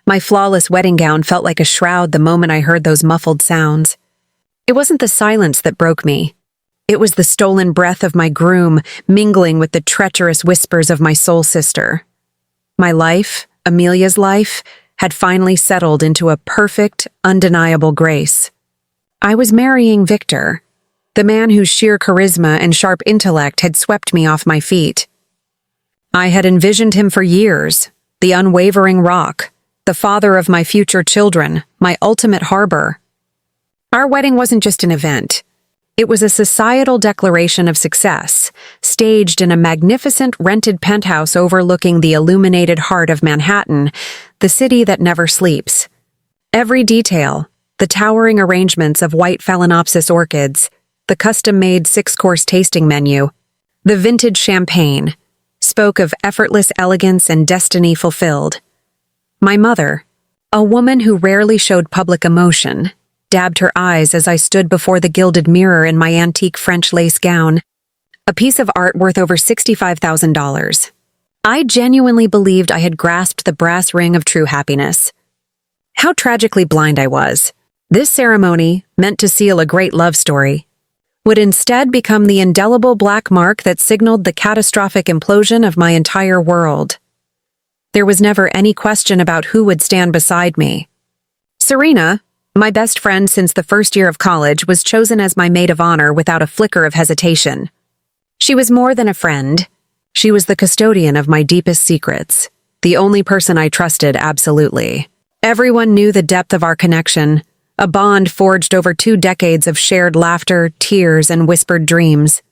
My flawless wedding gown felt like a shroud the moment I heard those muffled sounds. It wasn't the silence that broke me. It was the stolen breath of my groom mingling with the treacherous whispers of my soul sister. My life, Amelia's life, had finally settled into a perfect, undeniable grace. I was marrying Victor, the man whose sheer charisma and sharp intellect had swept me off my feet. I had envisioned him for years, the unwavering rock, the father of my future children, my ultimate harbor. Our wedding wasn't just an event. It was a societal declaration of success, staged in a magnificent rented penthouse overlooking the illuminated heart of Manhattan, the city that never sleeps. Every detail, the towering arrangements of white phalaenopsis orchids, the custom-made 6-course tasting menu, the vintage champagne, spoke of effortless elegance and destiny fulfilled. My mother, a woman who rarely showed public emotion, dabbed her eyes as I stood before the gilded mirror in my antique French lace gown, a piece of art worth over $65,000. I genuinely believed I had grasped the brass ring of true happiness. How tragically blind I was. This ceremony, meant to seal a great love story, would instead become the indelible black mark that signaled the catastrophic implosion of my entire world. There was never any question about who would stand beside me. Serena, my best friend since the first year of college, was chosen as my maid of honor without a flicker of hesitation. She was more than a friend. She was the custodian of my deepest secrets, the only person I trusted absolutely. Everyone knew the depth of our connection, a bond forged over 2 decades of shared laughter, tears, and whispered dreams.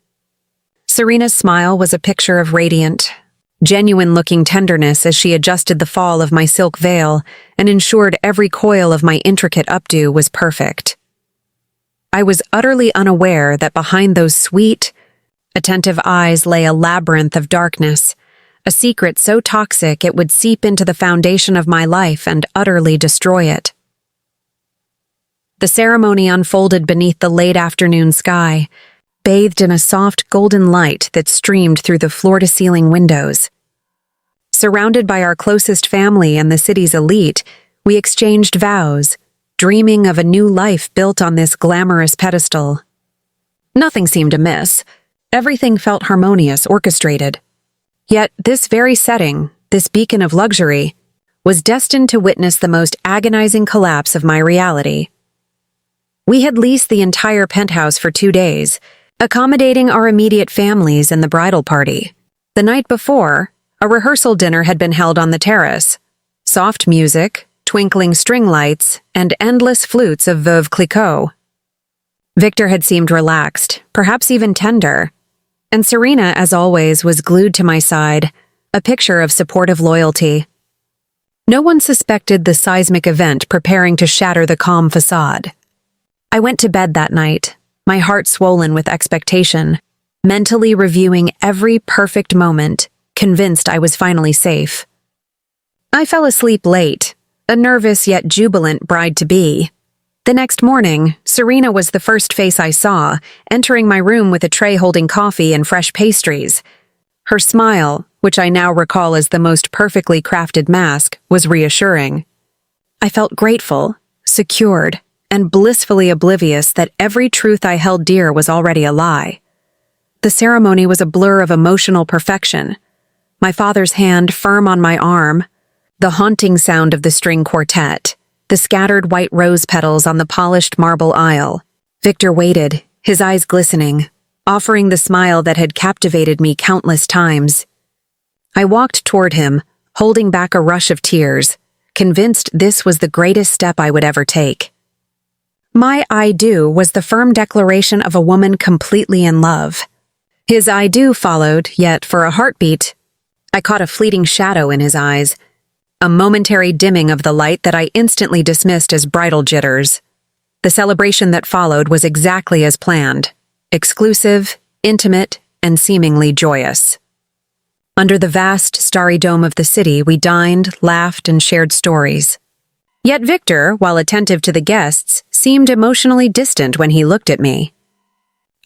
Serena's smile was a picture of radiant, genuine-looking tenderness as she adjusted the fall of my silk veil and ensured every coil of my intricate updo was perfect. I was utterly unaware that behind those sweet, attentive eyes lay a labyrinth of darkness, a secret so toxic it would seep into the foundation of my life and utterly destroy it. The ceremony unfolded beneath the late afternoon sky, bathed in a soft golden light that streamed through the floor-to-ceiling windows. Surrounded by our closest family and the city's elite, we exchanged vows, dreaming of a new life built on this glamorous pedestal. Nothing seemed amiss. Everything felt harmonious, orchestrated. Yet this very setting, this beacon of luxury, was destined to witness the most agonizing collapse of my reality. We had leased the entire penthouse for 2 days, accommodating our immediate families and the bridal party. The night before, a rehearsal dinner had been held on the terrace. Soft music, twinkling string lights, and endless flutes of Veuve Clicquot. Victor had seemed relaxed, perhaps even tender, and Serena, as always, was glued to my side, a picture of supportive loyalty. No one suspected the seismic event preparing to shatter the calm facade. I went to bed that night, my heart swollen with expectation, mentally reviewing every perfect moment, convinced I was finally safe. I fell asleep late, a nervous yet jubilant bride-to-be. The next morning, Serena was the first face I saw, entering my room with a tray holding coffee and fresh pastries. Her smile, which I now recall as the most perfectly crafted mask, was reassuring. I felt grateful, secured, and blissfully oblivious that every truth I held dear was already a lie. The ceremony was a blur of emotional perfection. My father's hand firm on my arm, the haunting sound of the string quartet, the scattered white rose petals on the polished marble aisle. Victor waited, his eyes glistening, offering the smile that had captivated me countless times. I walked toward him, holding back a rush of tears, convinced this was the greatest step I would ever take. My I do was the firm declaration of a woman completely in love. His I do followed, yet for a heartbeat, I caught a fleeting shadow in his eyes, a momentary dimming of the light that I instantly dismissed as bridal jitters. The celebration that followed was exactly as planned, exclusive, intimate, and seemingly joyous. Under the vast, starry dome of the city, we dined, laughed, and shared stories. Yet Victor, while attentive to the guests, seemed emotionally distant when he looked at me.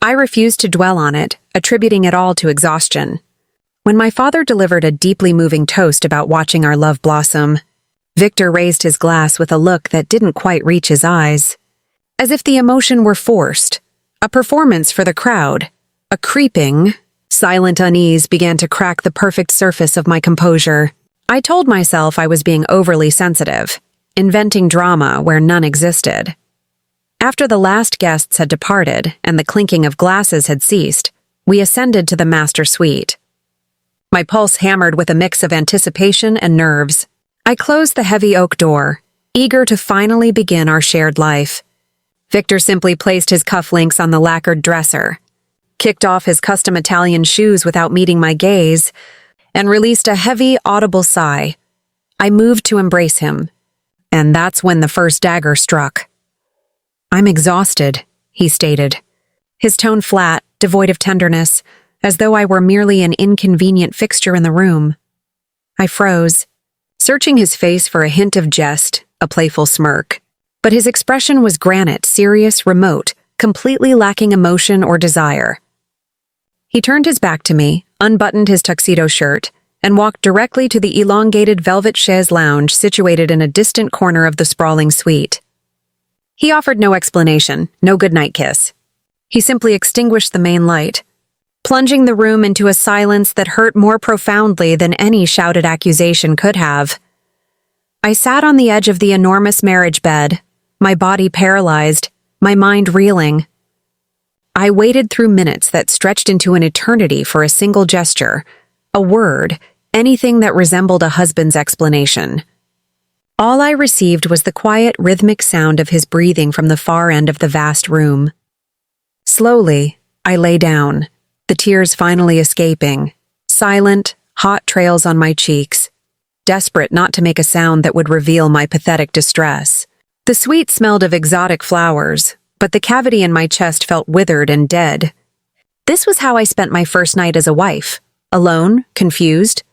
I refused to dwell on it, attributing it all to exhaustion. When my father delivered a deeply moving toast about watching our love blossom, Victor raised his glass with a look that didn't quite reach his eyes. As if the emotion were forced. A performance for the crowd. A creeping, silent unease began to crack the perfect surface of my composure. I told myself I was being overly sensitive, inventing drama where none existed. After the last guests had departed and the clinking of glasses had ceased, we ascended to the master suite. My pulse hammered with a mix of anticipation and nerves. I closed the heavy oak door, eager to finally begin our shared life. Victor simply placed his cufflinks on the lacquered dresser, kicked off his custom Italian shoes without meeting my gaze, and released a heavy, audible sigh. I moved to embrace him, and that's when the first dagger struck. "I'm exhausted," he stated, his tone flat, devoid of tenderness, as though I were merely an inconvenient fixture in the room. I froze, searching his face for a hint of jest, a playful smirk. But his expression was granite, serious, remote, completely lacking emotion or desire. He turned his back to me, unbuttoned his tuxedo shirt, and walked directly to the elongated velvet chaise lounge situated in a distant corner of the sprawling suite. He offered no explanation, no goodnight kiss. He simply extinguished the main light, plunging the room into a silence that hurt more profoundly than any shouted accusation could have. I sat on the edge of the enormous marriage bed, my body paralyzed, my mind reeling. I waited through minutes that stretched into an eternity for a single gesture, a word, anything that resembled a husband's explanation. All I received was the quiet, rhythmic sound of his breathing from the far end of the vast room. Slowly, I lay down, the tears finally escaping, silent, hot trails on my cheeks, desperate not to make a sound that would reveal my pathetic distress. The suite smelled of exotic flowers, but the cavity in my chest felt withered and dead. This was how I spent my first night as a wife, alone, confused,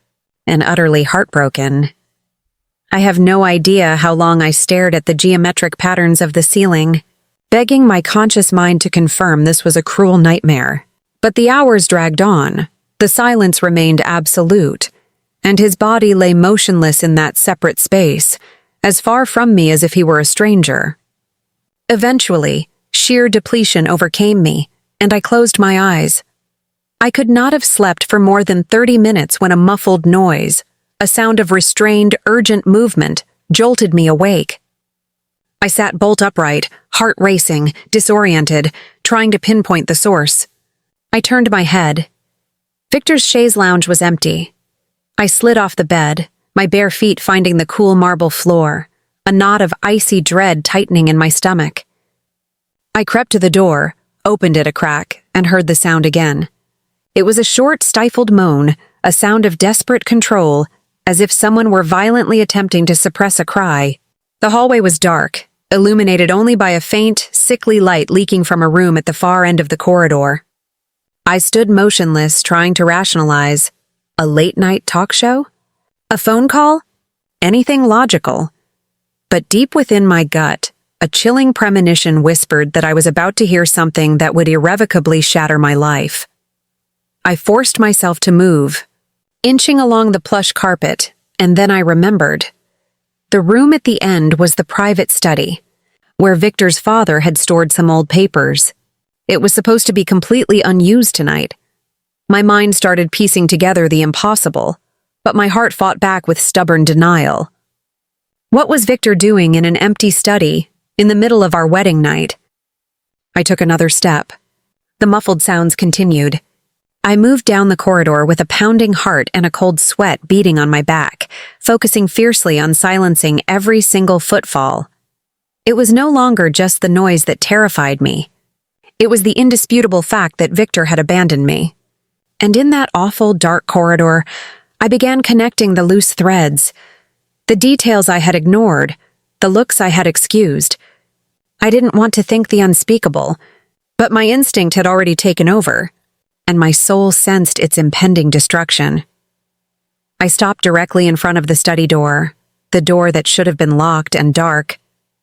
and utterly heartbroken. I have no idea how long I stared at the geometric patterns of the ceiling, begging my conscious mind to confirm this was a cruel nightmare. But the hours dragged on, the silence remained absolute, and his body lay motionless in that separate space, as far from me as if he were a stranger. Eventually, sheer depletion overcame me, and I closed my eyes. I could not have slept for more than 30 minutes when a muffled noise, a sound of restrained, urgent movement, jolted me awake. I sat bolt upright, heart racing, disoriented, trying to pinpoint the source. I turned my head. Victor's chaise lounge was empty. I slid off the bed, my bare feet finding the cool marble floor, a knot of icy dread tightening in my stomach. I crept to the door, opened it a crack, and heard the sound again. It was a short, stifled moan, a sound of desperate control, as if someone were violently attempting to suppress a cry. The hallway was dark, illuminated only by a faint, sickly light leaking from a room at the far end of the corridor. I stood motionless, trying to rationalize. A late-night talk show? A phone call? Anything logical. But deep within my gut, a chilling premonition whispered that I was about to hear something that would irrevocably shatter my life. I forced myself to move, inching along the plush carpet, and then I remembered. The room at the end was the private study, where Victor's father had stored some old papers. It was supposed to be completely unused tonight. My mind started piecing together the impossible, but my heart fought back with stubborn denial. What was Victor doing in an empty study, in the middle of our wedding night? I took another step. The muffled sounds continued. I moved down the corridor with a pounding heart and a cold sweat beating on my back, focusing fiercely on silencing every single footfall. It was no longer just the noise that terrified me. It was the indisputable fact that Victor had abandoned me. And in that awful, dark corridor, I began connecting the loose threads. The details I had ignored, the looks I had excused. I didn't want to think the unspeakable, but my instinct had already taken over, and my soul sensed its impending destruction. I stopped directly in front of the study door, the door that should have been locked and dark,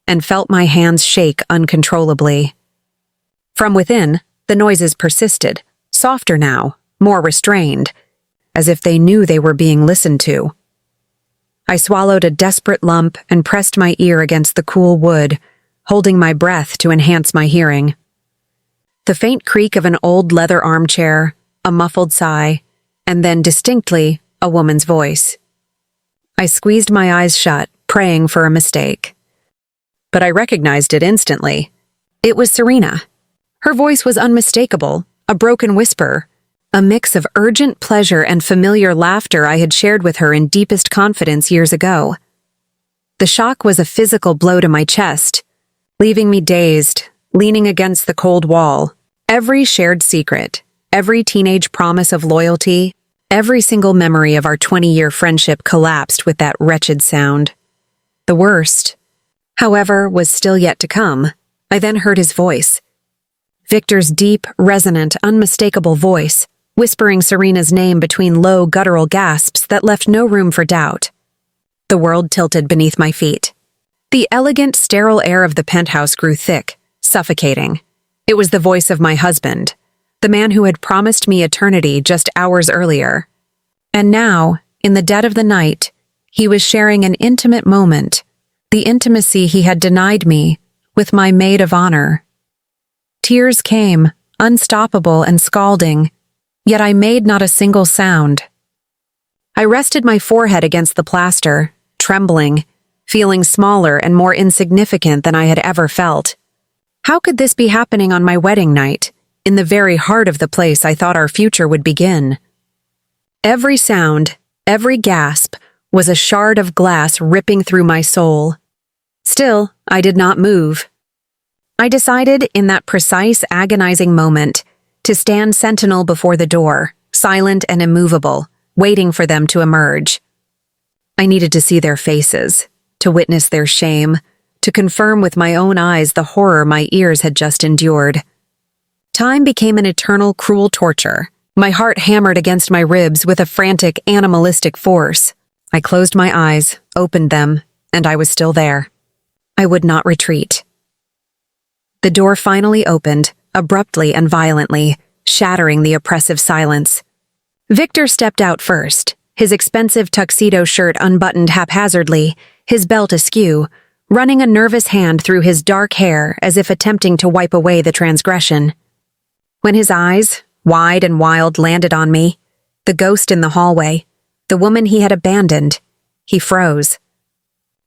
and felt my hands shake uncontrollably. From within, the noises persisted, softer now, more restrained, as if they knew they were being listened to. I swallowed a desperate lump and pressed my ear against the cool wood, holding my breath to enhance my hearing. The faint creak of an old leather armchair, a muffled sigh, and then distinctly a woman's voice. I squeezed my eyes shut, praying for a mistake. But I recognized it instantly. It was Serena. Her voice was unmistakable, a broken whisper, a mix of urgent pleasure and familiar laughter I had shared with her in deepest confidence years ago. The shock was a physical blow to my chest, leaving me dazed, leaning against the cold wall. Every shared secret, every teenage promise of loyalty, every single memory of our 20-year friendship collapsed with that wretched sound. The worst, however, was still yet to come. I then heard his voice. Victor's deep, resonant, unmistakable voice, whispering Serena's name between low, guttural gasps that left no room for doubt. The world tilted beneath my feet. The elegant, sterile air of the penthouse grew thick, suffocating. It was the voice of my husband, the man who had promised me eternity just hours earlier. And now, in the dead of the night, he was sharing an intimate moment, the intimacy he had denied me, with my maid of honor. Tears came, unstoppable and scalding, yet I made not a single sound. I rested my forehead against the plaster, trembling, feeling smaller and more insignificant than I had ever felt. How could this be happening on my wedding night, in the very heart of the place I thought our future would begin? Every sound, every gasp, was a shard of glass ripping through my soul. Still, I did not move. I decided, in that precise, agonizing moment, to stand sentinel before the door, silent and immovable, waiting for them to emerge. I needed to see their faces, to witness their shame, to confirm with my own eyes the horror my ears had just endured. Time became an eternal, cruel torture. My heart hammered against my ribs with a frantic, animalistic force. I closed my eyes, opened them, and I was still there. I would not retreat. The door finally opened, abruptly and violently, shattering the oppressive silence. Victor stepped out first, his expensive tuxedo shirt unbuttoned haphazardly, his belt askew, running a nervous hand through his dark hair as if attempting to wipe away the transgression. When his eyes, wide and wild, landed on me, the ghost in the hallway, the woman he had abandoned, he froze.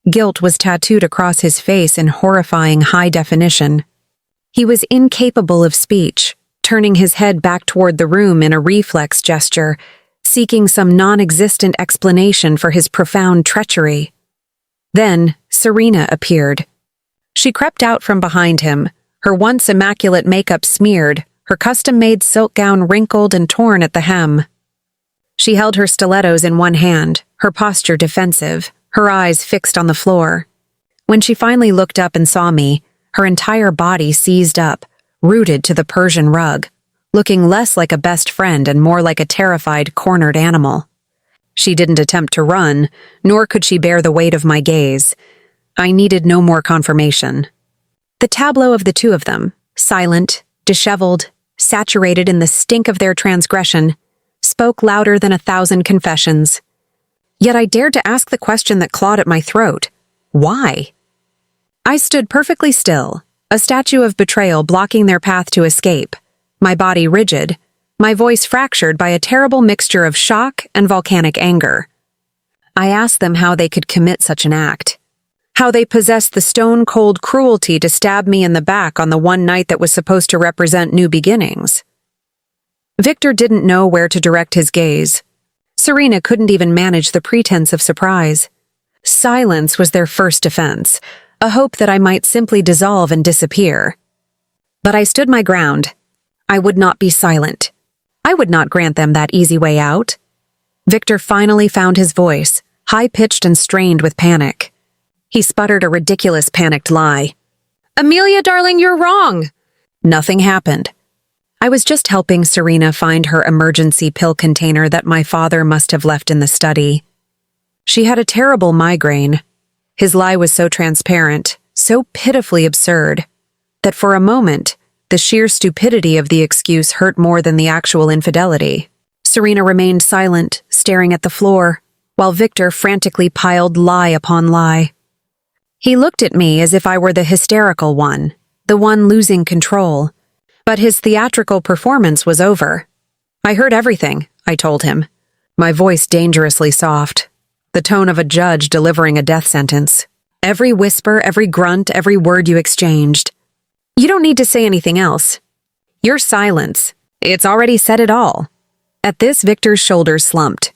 Guilt was tattooed across his face in horrifying high definition. He was incapable of speech, turning his head back toward the room in a reflex gesture, seeking some non-existent explanation for his profound treachery. Then, Serena appeared. She crept out from behind him, her once immaculate makeup smeared, her custom-made silk gown wrinkled and torn at the hem. She held her stilettos in one hand, her posture defensive, her eyes fixed on the floor. When she finally looked up and saw me, her entire body seized up, rooted to the Persian rug, looking less like a best friend and more like a terrified, cornered animal. She didn't attempt to run, nor could she bear the weight of my gaze. I needed no more confirmation. The tableau of the two of them, silent, disheveled, saturated in the stink of their transgression, spoke louder than 1,000 confessions. Yet I dared to ask the question that clawed at my throat. Why? I stood perfectly still, a statue of betrayal blocking their path to escape, my body rigid, my voice fractured by a terrible mixture of shock and volcanic anger. I asked them how they could commit such an act, how they possessed the stone-cold cruelty to stab me in the back on the one night that was supposed to represent new beginnings. Victor didn't know where to direct his gaze. Serena couldn't even manage the pretense of surprise. Silence was their first defense, a hope that I might simply dissolve and disappear. But I stood my ground. I would not be silent. I would not grant them that easy way out. Victor finally found his voice, high-pitched and strained with panic. He sputtered a ridiculous, panicked lie. "Amelia, darling, you're wrong!" Nothing happened. I was just helping Serena find her emergency pill container that my father must have left in the study. She had a terrible migraine. His lie was so transparent, so pitifully absurd, that for a moment, the sheer stupidity of the excuse hurt more than the actual infidelity. Serena remained silent, staring at the floor, while Victor frantically piled lie upon lie. He looked at me as if I were the hysterical one, the one losing control. But his theatrical performance was over. I heard everything, I told him, my voice dangerously soft, the tone of a judge delivering a death sentence. Every whisper, every grunt, every word you exchanged. You don't need to say anything else. Your silence, it's already said it all. At this, Victor's shoulders slumped.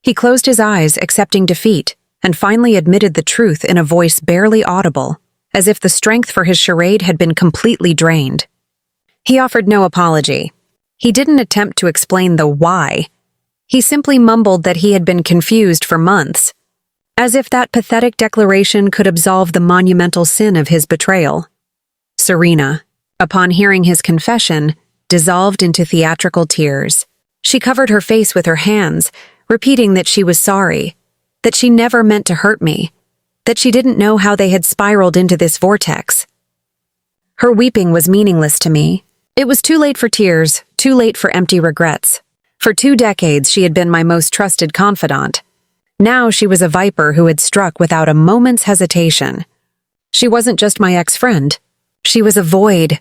He closed his eyes, accepting defeat, and finally admitted the truth in a voice barely audible, as if the strength for his charade had been completely drained. He offered no apology. He didn't attempt to explain the why. He simply mumbled that he had been confused for months, as if that pathetic declaration could absolve the monumental sin of his betrayal. Serena, upon hearing his confession, dissolved into theatrical tears. She covered her face with her hands, repeating that she was sorry, that she never meant to hurt me, that she didn't know how they had spiraled into this vortex. Her weeping was meaningless to me. It was too late for tears, too late for empty regrets. For 2 decades, she had been my most trusted confidant. Now she was a viper who had struck without a moment's hesitation. She wasn't just my ex-friend. She was a void.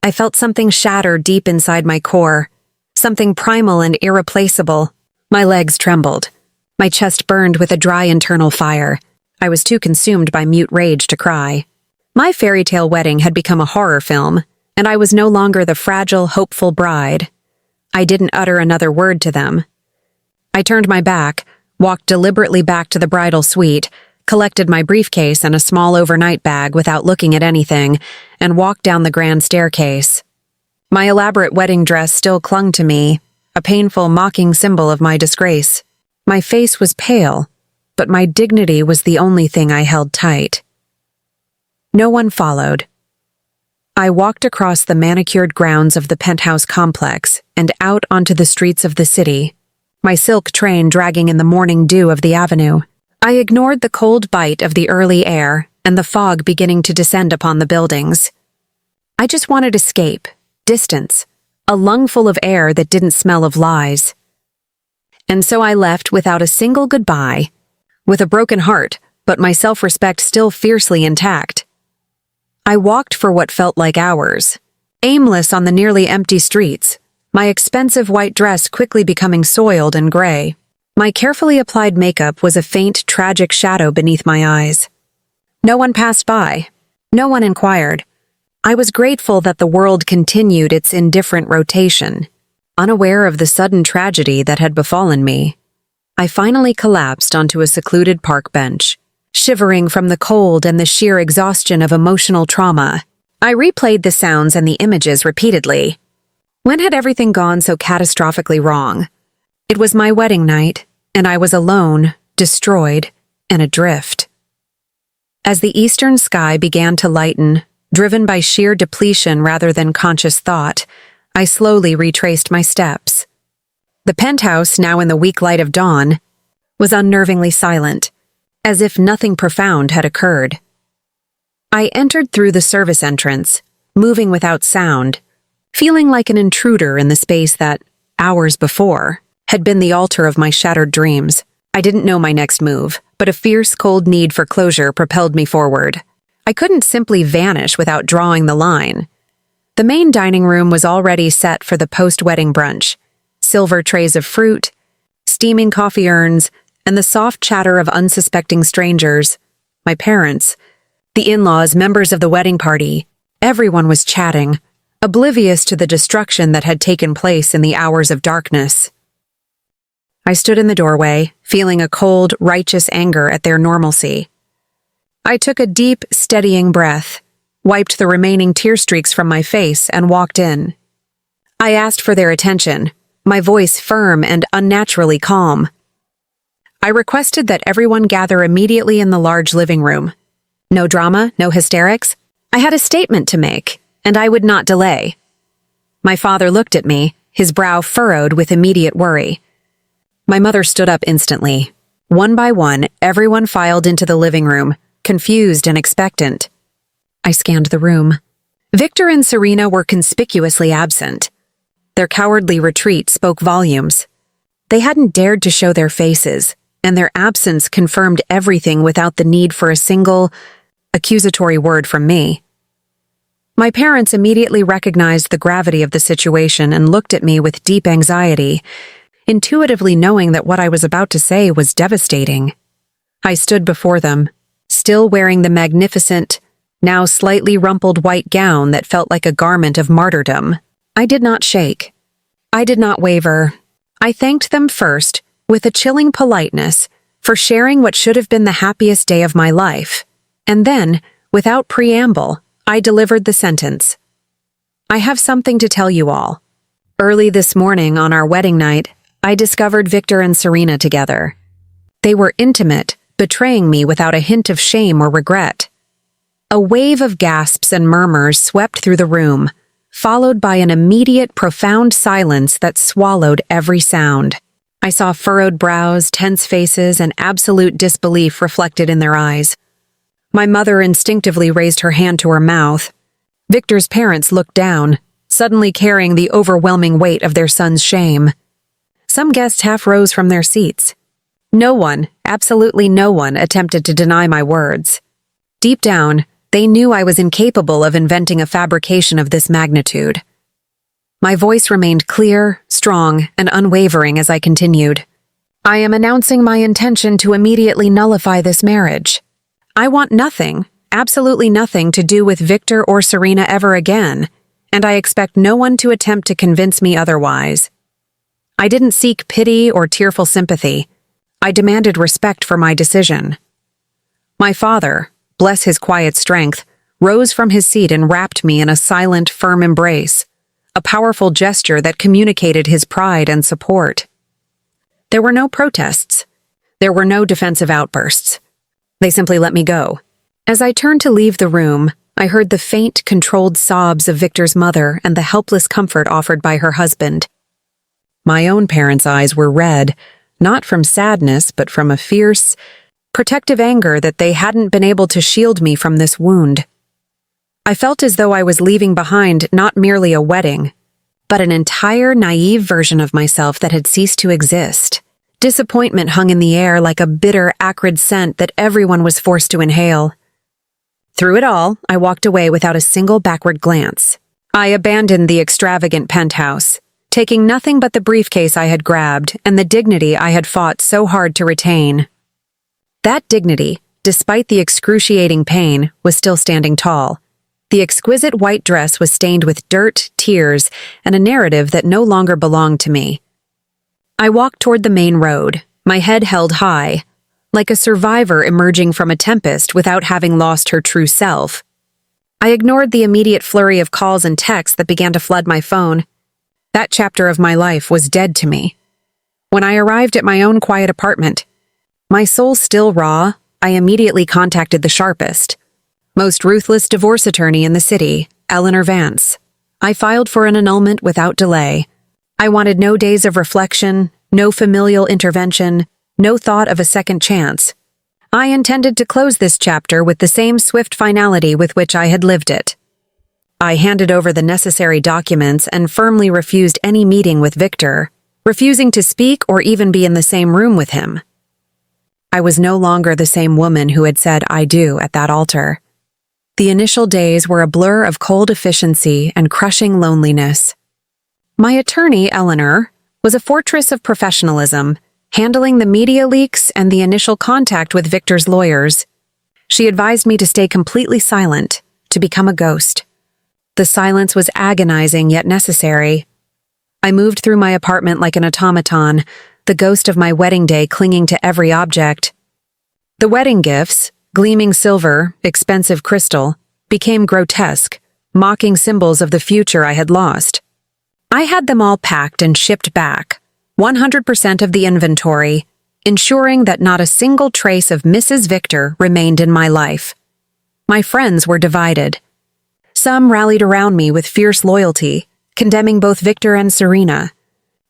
I felt something shatter deep inside my core, something primal and irreplaceable. My legs trembled. My chest burned with a dry internal fire. I was too consumed by mute rage to cry. My fairy tale wedding had become a horror film, and I was no longer the fragile, hopeful bride. I didn't utter another word to them. I turned my back, walked deliberately back to the bridal suite, collected my briefcase and a small overnight bag without looking at anything, and walked down the grand staircase. My elaborate wedding dress still clung to me, a painful, mocking symbol of my disgrace. My face was pale, but my dignity was the only thing I held tight. No one followed. I walked across the manicured grounds of the penthouse complex and out onto the streets of the city, my silk train dragging in the morning dew of the avenue. I ignored the cold bite of the early air and the fog beginning to descend upon the buildings. I just wanted escape, distance, a lungful of air that didn't smell of lies. And so I left without a single goodbye, with a broken heart, but my self-respect still fiercely intact. I walked for what felt like hours, aimless on the nearly empty streets, my expensive white dress quickly becoming soiled and gray. My carefully applied makeup was a faint, tragic shadow beneath my eyes. No one passed by. No one inquired. I was grateful that the world continued its indifferent rotation. Unaware of the sudden tragedy that had befallen me, I finally collapsed onto a secluded park bench, shivering from the cold and the sheer exhaustion of emotional trauma. I replayed the sounds and the images repeatedly. When had everything gone so catastrophically wrong? It was my wedding night, and I was alone, destroyed, and adrift. As the eastern sky began to lighten, driven by sheer depletion rather than conscious thought, I slowly retraced my steps. The penthouse, now in the weak light of dawn, was unnervingly silent, as if nothing profound had occurred. I entered through the service entrance, moving without sound, feeling like an intruder in the space that, hours before, had been the altar of my shattered dreams. I didn't know my next move, but a fierce, cold need for closure propelled me forward. I couldn't simply vanish without drawing the line. The main dining room was already set for the post-wedding brunch. Silver trays of fruit, steaming coffee urns, and the soft chatter of unsuspecting strangers. My parents, the in-laws, members of the wedding party, everyone was chatting, oblivious to the destruction that had taken place in the hours of darkness. I stood in the doorway, feeling a cold, righteous anger at their normalcy. I took a deep, steadying breath, wiped the remaining tear streaks from my face, and walked in. I asked for their attention, my voice firm and unnaturally calm. I requested that everyone gather immediately in the large living room. No drama, no hysterics. I had a statement to make, and I would not delay. My father looked at me, his brow furrowed with immediate worry. My mother stood up instantly. One by one, everyone filed into the living room, confused and expectant. I scanned the room. Victor and Serena were conspicuously absent. Their cowardly retreat spoke volumes. They hadn't dared to show their faces, and their absence confirmed everything without the need for a single accusatory word from me. My parents immediately recognized the gravity of the situation and looked at me with deep anxiety, intuitively knowing that what I was about to say was devastating. I stood before them, still wearing the magnificent, now slightly rumpled white gown that felt like a garment of martyrdom. I did not shake. I did not waver. I thanked them first, with a chilling politeness, for sharing what should have been the happiest day of my life. And then, without preamble, I delivered the sentence. I have something to tell you all. Early this morning, on our wedding night, I discovered Victor and Serena together. They were intimate, betraying me without a hint of shame or regret. A wave of gasps and murmurs swept through the room, followed by an immediate, profound silence that swallowed every sound. I saw furrowed brows, tense faces, and absolute disbelief reflected in their eyes. My mother instinctively raised her hand to her mouth. Victor's parents looked down, suddenly carrying the overwhelming weight of their son's shame. Some guests half rose from their seats. No one, absolutely no one, attempted to deny my words. Deep down, they knew I was incapable of inventing a fabrication of this magnitude. My voice remained clear, strong, and unwavering as I continued. I am announcing my intention to immediately nullify this marriage. I want nothing, absolutely nothing to do with Victor or Serena ever again, and I expect no one to attempt to convince me otherwise. I didn't seek pity or tearful sympathy. I demanded respect for my decision. My father, bless his quiet strength, rose from his seat and wrapped me in a silent, firm embrace, a powerful gesture that communicated his pride and support. There were no protests. There were no defensive outbursts. They simply let me go. As I turned to leave the room, I heard the faint, controlled sobs of Victor's mother and the helpless comfort offered by her husband. My own parents' eyes were red, not from sadness, but from a fierce, protective anger that they hadn't been able to shield me from this wound. I felt as though I was leaving behind not merely a wedding, but an entire naive version of myself that had ceased to exist. Disappointment hung in the air like a bitter, acrid scent that everyone was forced to inhale. Through it all, I walked away without a single backward glance. I abandoned the extravagant penthouse, taking nothing but the briefcase I had grabbed and the dignity I had fought so hard to retain. That dignity, despite the excruciating pain, was still standing tall. The exquisite white dress was stained with dirt, tears, and a narrative that no longer belonged to me. I walked toward the main road, my head held high, like a survivor emerging from a tempest without having lost her true self. I ignored the immediate flurry of calls and texts that began to flood my phone. That chapter of my life was dead to me. When I arrived at my own quiet apartment, my soul still raw, I immediately contacted the sharpest, most ruthless divorce attorney in the city, Eleanor Vance. I filed for an annulment without delay. I wanted no days of reflection, no familial intervention, no thought of a second chance. I intended to close this chapter with the same swift finality with which I had lived it. I handed over the necessary documents and firmly refused any meeting with Victor, refusing to speak or even be in the same room with him. I was no longer the same woman who had said "I do" at that altar. The initial days were a blur of cold efficiency and crushing loneliness. My attorney, Eleanor, was a fortress of professionalism, handling the media leaks and the initial contact with Victor's lawyers. She advised me to stay completely silent, to become a ghost. The silence was agonizing yet necessary. I moved through my apartment like an automaton, the ghost of my wedding day clinging to every object. The wedding gifts, gleaming silver, expensive crystal, became grotesque, mocking symbols of the future I had lost. I had them all packed and shipped back, 100% of the inventory, ensuring that not a single trace of Mrs. Victor remained in my life. My friends were divided. Some rallied around me with fierce loyalty, condemning both Victor and Serena.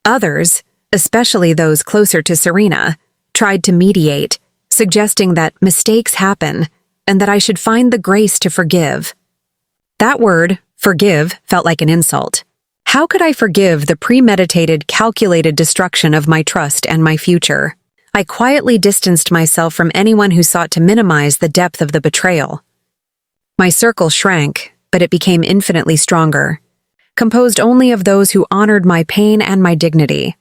Others, especially those closer to Serena, tried to mediate, suggesting that mistakes happen and that I should find the grace to forgive. That word, forgive, felt like an insult. How could I forgive the premeditated, calculated destruction of my trust and my future? I quietly distanced myself from anyone who sought to minimize the depth of the betrayal. My circle shrank, but it became infinitely stronger, composed only of those who honored my pain and my dignity.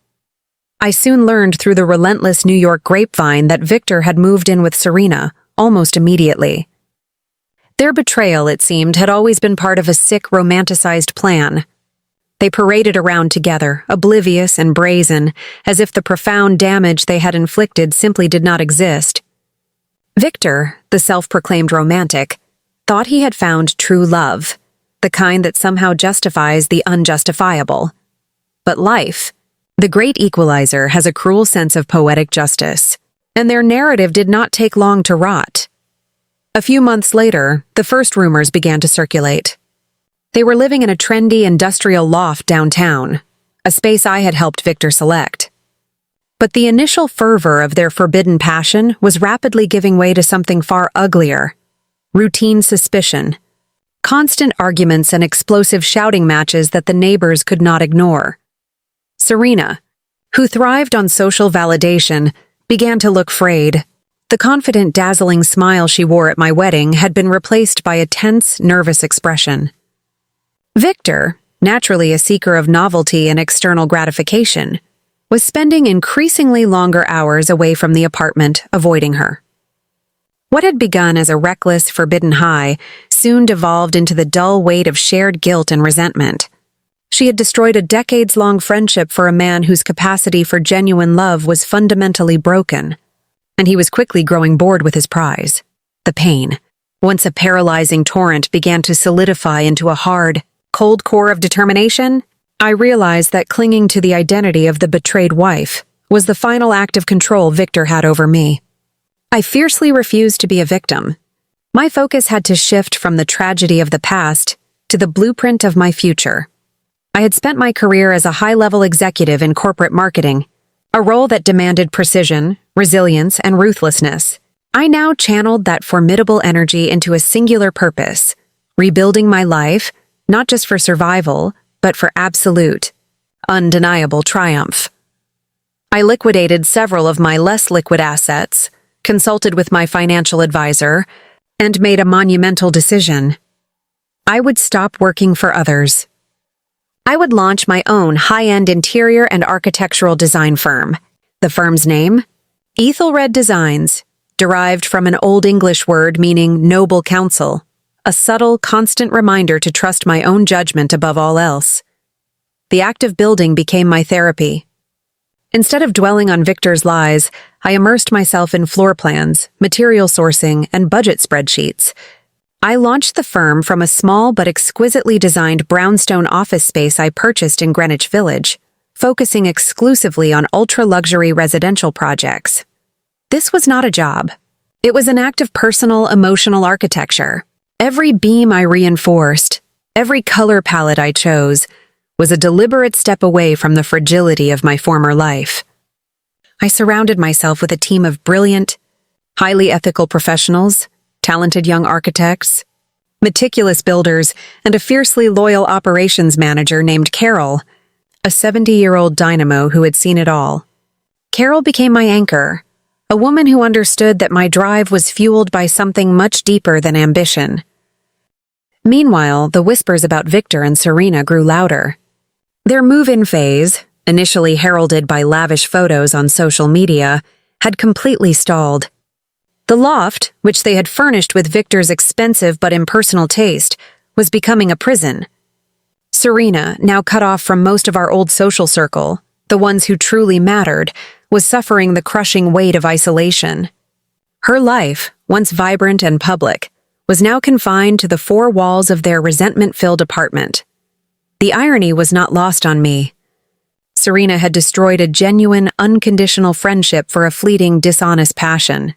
I soon learned through the relentless New York grapevine that Victor had moved in with Serena almost immediately. Their betrayal, it seemed, had always been part of a sick, romanticized plan. They paraded around together, oblivious and brazen, as if the profound damage they had inflicted simply did not exist. Victor, the self-proclaimed romantic, thought he had found true love, the kind that somehow justifies the unjustifiable. But life, the great equalizer, has a cruel sense of poetic justice, and their narrative did not take long to rot. A few months later, the first rumors began to circulate. They were living in a trendy industrial loft downtown, a space I had helped Victor select. But the initial fervor of their forbidden passion was rapidly giving way to something far uglier: routine suspicion, constant arguments and explosive shouting matches that the neighbors could not ignore. Serena, who thrived on social validation, began to look frayed. The confident, dazzling smile she wore at my wedding had been replaced by a tense, nervous expression. Victor, naturally a seeker of novelty and external gratification, was spending increasingly longer hours away from the apartment, avoiding her. What had begun as a reckless, forbidden high soon devolved into the dull weight of shared guilt and resentment. She had destroyed a decades-long friendship for a man whose capacity for genuine love was fundamentally broken, and he was quickly growing bored with his prize. The pain, once a paralyzing torrent, began to solidify into a hard, cold core of determination. I realized that clinging to the identity of the betrayed wife was the final act of control Victor had over me. I fiercely refused to be a victim. My focus had to shift from the tragedy of the past to the blueprint of my future. I had spent my career as a high-level executive in corporate marketing, a role that demanded precision, resilience, and ruthlessness. I now channeled that formidable energy into a singular purpose: rebuilding my life, not just for survival, but for absolute, undeniable triumph. I liquidated several of my less liquid assets, consulted with my financial advisor, and made a monumental decision. I would stop working for others. I would launch my own high-end interior and architectural design firm. The firm's name? Aethelred Designs, derived from an Old English word meaning noble counsel, a subtle, constant reminder to trust my own judgment above all else. The act of building became my therapy. Instead of dwelling on Victor's lies, I immersed myself in floor plans, material sourcing, and budget spreadsheets. I launched the firm from a small but exquisitely designed brownstone office space I purchased in Greenwich Village, focusing exclusively on ultra-luxury residential projects. This was not a job. It was an act of personal, emotional architecture. Every beam I reinforced, every color palette I chose, was a deliberate step away from the fragility of my former life. I surrounded myself with a team of brilliant, highly ethical professionals, talented young architects, meticulous builders, and a fiercely loyal operations manager named Carol, a 70-year-old dynamo who had seen it all. Carol became my anchor, a woman who understood that my drive was fueled by something much deeper than ambition. Meanwhile, the whispers about Victor and Serena grew louder. Their move-in phase, initially heralded by lavish photos on social media, had completely stalled. The loft, which they had furnished with Victor's expensive but impersonal taste, was becoming a prison. Serena, now cut off from most of our old social circle, the ones who truly mattered, was suffering the crushing weight of isolation. Her life, once vibrant and public, was now confined to the four walls of their resentment-filled apartment. The irony was not lost on me. Serena had destroyed a genuine, unconditional friendship for a fleeting, dishonest passion.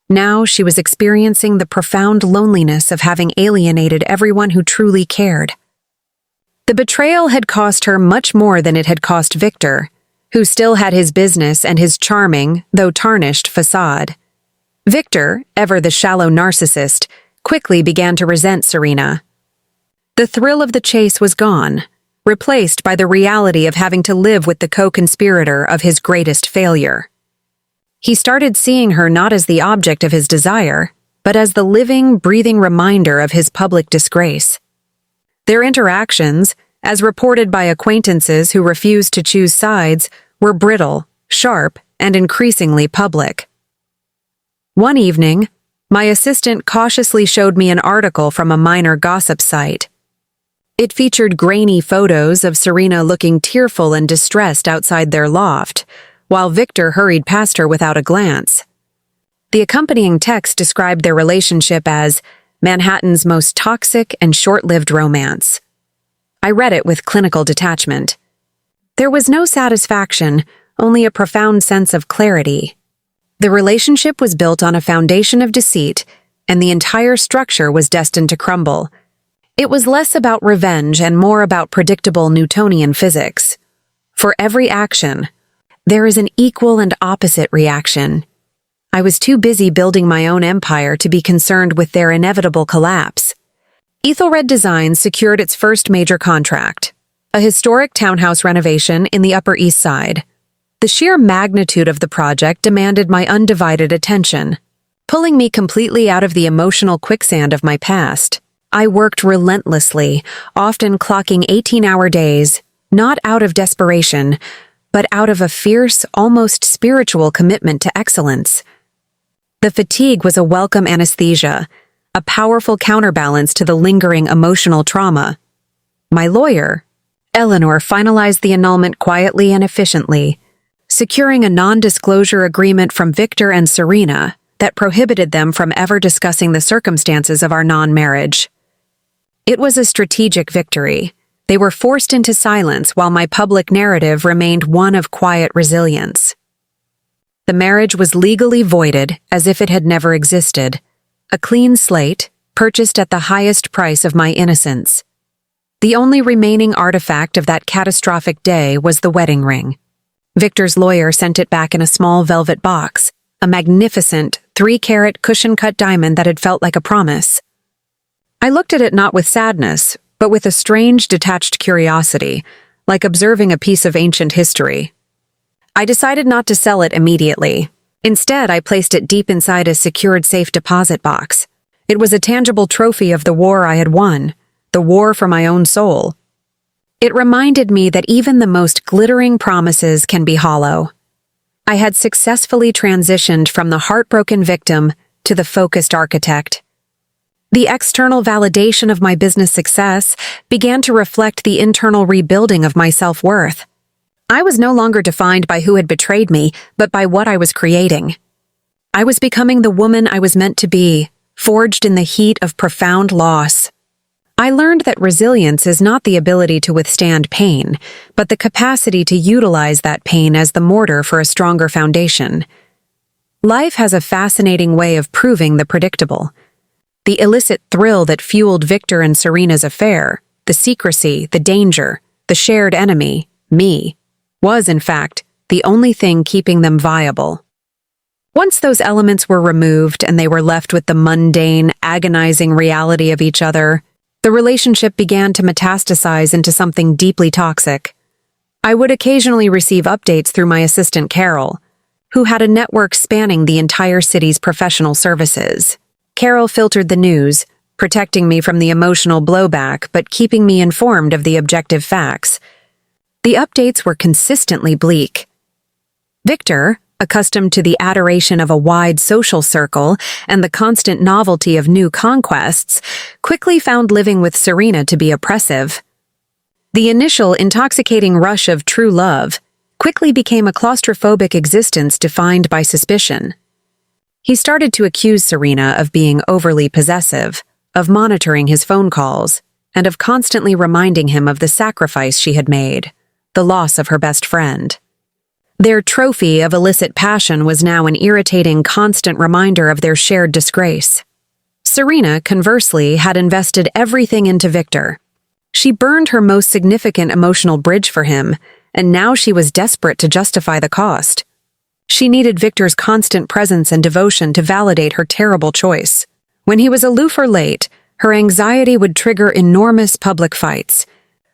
Now she was experiencing the profound loneliness of having alienated everyone who truly cared. The betrayal had cost her much more than it had cost Victor, who still had his business and his charming, though tarnished, facade. Victor, ever the shallow narcissist, quickly began to resent Serena. The thrill of the chase was gone, replaced by the reality of having to live with the co-conspirator of his greatest failure. He started seeing her not as the object of his desire, but as the living, breathing reminder of his public disgrace. Their interactions, as reported by acquaintances who refused to choose sides, were brittle, sharp, and increasingly public. One evening, my assistant cautiously showed me an article from a minor gossip site. It featured grainy photos of Serena looking tearful and distressed outside their loft, while Victor hurried past her without a glance. The accompanying text described their relationship as Manhattan's most toxic and short-lived romance. I read it with clinical detachment. There was no satisfaction, only a profound sense of clarity. The relationship was built on a foundation of deceit, and the entire structure was destined to crumble. It was less about revenge and more about predictable Newtonian physics. For every action, there is an equal and opposite reaction. I was too busy building my own empire to be concerned with their inevitable collapse. Aethelred Designs secured its first major contract, a historic townhouse renovation in the Upper East Side. The sheer magnitude of the project demanded my undivided attention. Pulling me completely out of the emotional quicksand of my past, I worked relentlessly, often clocking 18-hour days, not out of desperation, but out of a fierce, almost spiritual commitment to excellence. The fatigue was a welcome anesthesia, a powerful counterbalance to the lingering emotional trauma. My lawyer, Eleanor, finalized the annulment quietly and efficiently, securing a non-disclosure agreement from Victor and Serena that prohibited them from ever discussing the circumstances of our non-marriage. It was a strategic victory. They were forced into silence while my public narrative remained one of quiet resilience. The marriage was legally voided as if it had never existed, a clean slate purchased at the highest price of my innocence. The only remaining artifact of that catastrophic day was the wedding ring. Victor's lawyer sent it back in a small velvet box, a magnificent 3-carat cushion-cut diamond that had felt like a promise. I looked at it not with sadness, but with a strange, detached curiosity, like observing a piece of ancient history. I decided not to sell it immediately. Instead, I placed it deep inside a secured safe deposit box. It was a tangible trophy of the war I had won, the war for my own soul. It reminded me that even the most glittering promises can be hollow. I had successfully transitioned from the heartbroken victim to the focused architect. The external validation of my business success began to reflect the internal rebuilding of my self-worth. I was no longer defined by who had betrayed me, but by what I was creating. I was becoming the woman I was meant to be, forged in the heat of profound loss. I learned that resilience is not the ability to withstand pain, but the capacity to utilize that pain as the mortar for a stronger foundation. Life has a fascinating way of proving the predictable. The illicit thrill that fueled Victor and Serena's affair, the secrecy, the danger, the shared enemy, me, was, in fact, the only thing keeping them viable. Once those elements were removed and they were left with the mundane, agonizing reality of each other, the relationship began to metastasize into something deeply toxic. I would occasionally receive updates through my assistant Carol, who had a network spanning the entire city's professional services. Carol filtered the news, protecting me from the emotional blowback but keeping me informed of the objective facts. The updates were consistently bleak. Victor, accustomed to the adoration of a wide social circle and the constant novelty of new conquests, quickly found living with Serena to be oppressive. The initial intoxicating rush of true love quickly became a claustrophobic existence defined by suspicion. He started to accuse Serena of being overly possessive, of monitoring his phone calls, and of constantly reminding him of the sacrifice she had made, the loss of her best friend. Their trophy of illicit passion was now an irritating, constant reminder of their shared disgrace. Serena, conversely, had invested everything into Victor. She burned her most significant emotional bridge for him, and now she was desperate to justify the cost. She needed Victor's constant presence and devotion to validate her terrible choice. When he was aloof or late, her anxiety would trigger enormous public fights.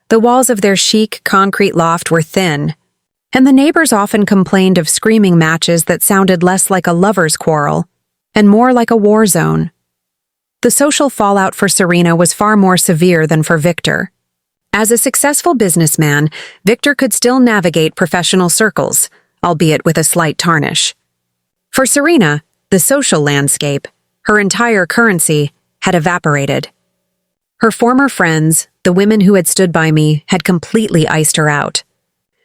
The walls of their chic, concrete loft were thin. And the neighbors often complained of screaming matches that sounded less like a lover's quarrel and more like a war zone. The social fallout for Serena was far more severe than for Victor. As a successful businessman, Victor could still navigate professional circles, albeit with a slight tarnish. For Serena, the social landscape, her entire currency, had evaporated. Her former friends, the women who had stood by me, had completely iced her out.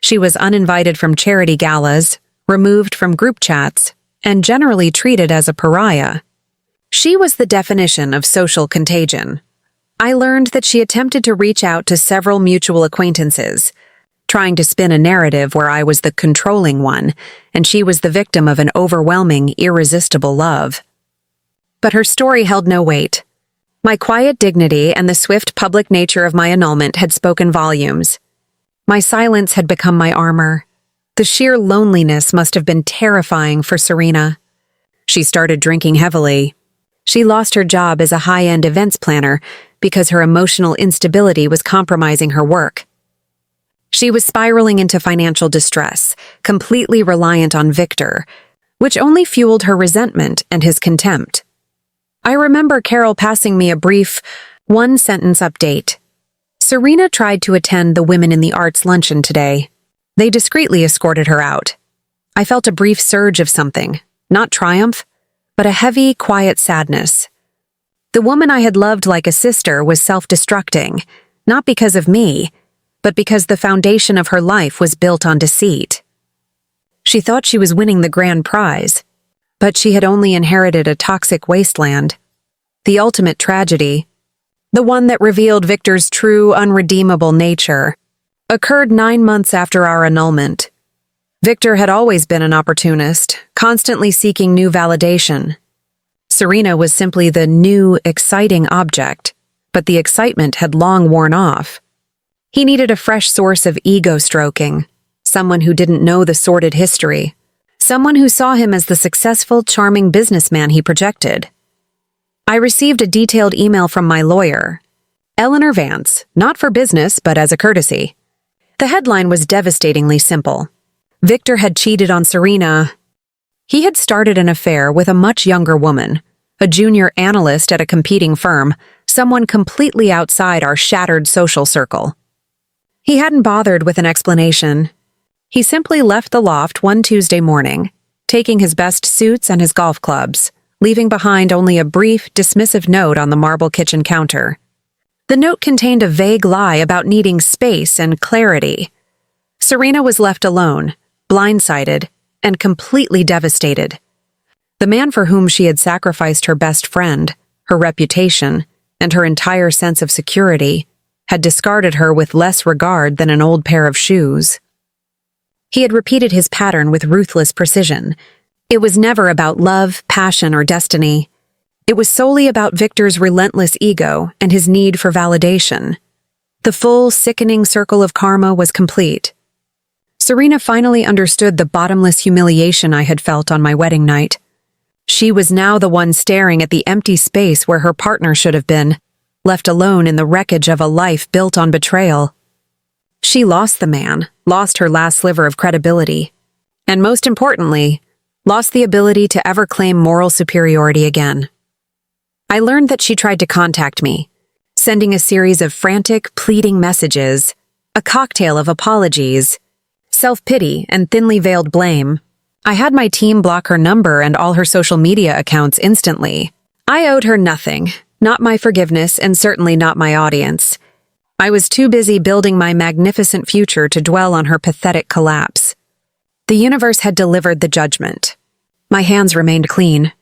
She was uninvited from charity galas, removed from group chats, and generally treated as a pariah. She was the definition of social contagion. I learned that she attempted to reach out to several mutual acquaintances, trying to spin a narrative where I was the controlling one, and she was the victim of an overwhelming, irresistible love. But her story held no weight. My quiet dignity and the swift public nature of my annulment had spoken volumes. My silence had become my armor. The sheer loneliness must have been terrifying for Serena. She started drinking heavily. She lost her job as a high-end events planner because her emotional instability was compromising her work. She was spiraling into financial distress, completely reliant on Victor, which only fueled her resentment and his contempt. I remember Carol passing me a brief, one-sentence update. Serena tried to attend the Women in the Arts luncheon today. They discreetly escorted her out. I felt a brief surge of something, not triumph, but a heavy, quiet sadness. The woman I had loved like a sister was self-destructing, not because of me, but because the foundation of her life was built on deceit. She thought she was winning the grand prize, but she had only inherited a toxic wasteland. The ultimate tragedy, the one that revealed Victor's true, unredeemable nature, occurred 9 months after our annulment. Victor had always been an opportunist, constantly seeking new validation. Serena was simply the new, exciting object, but the excitement had long worn off. He needed a fresh source of ego-stroking, someone who didn't know the sordid history, someone who saw him as the successful, charming businessman he projected. I received a detailed email from my lawyer, Eleanor Vance, not for business but as a courtesy. The headline was devastatingly simple. Victor had cheated on Serena. He had started an affair with a much younger woman, a junior analyst at a competing firm, someone completely outside our shattered social circle. He hadn't bothered with an explanation. He simply left the loft one Tuesday morning, taking his best suits and his golf clubs, leaving behind only a brief, dismissive note on the marble kitchen counter. The note contained a vague lie about needing space and clarity. Serena was left alone, blindsided, and completely devastated. The man for whom she had sacrificed her best friend, her reputation, and her entire sense of security, had discarded her with less regard than an old pair of shoes. He had repeated his pattern with ruthless precision. It was never about love, passion, or destiny. It was solely about Victor's relentless ego and his need for validation. The full, sickening circle of karma was complete. Serena finally understood the bottomless humiliation I had felt on my wedding night. She was now the one staring at the empty space where her partner should have been, left alone in the wreckage of a life built on betrayal. She lost the man, lost her last sliver of credibility, and most importantly, lost the ability to ever claim moral superiority again. I learned that she tried to contact me, sending a series of frantic, pleading messages, a cocktail of apologies, self-pity, and thinly veiled blame. I had my team block her number and all her social media accounts instantly. I owed her nothing, not my forgiveness and certainly not my audience. I was too busy building my magnificent future to dwell on her pathetic collapse. The universe had delivered the judgment. My hands remained clean.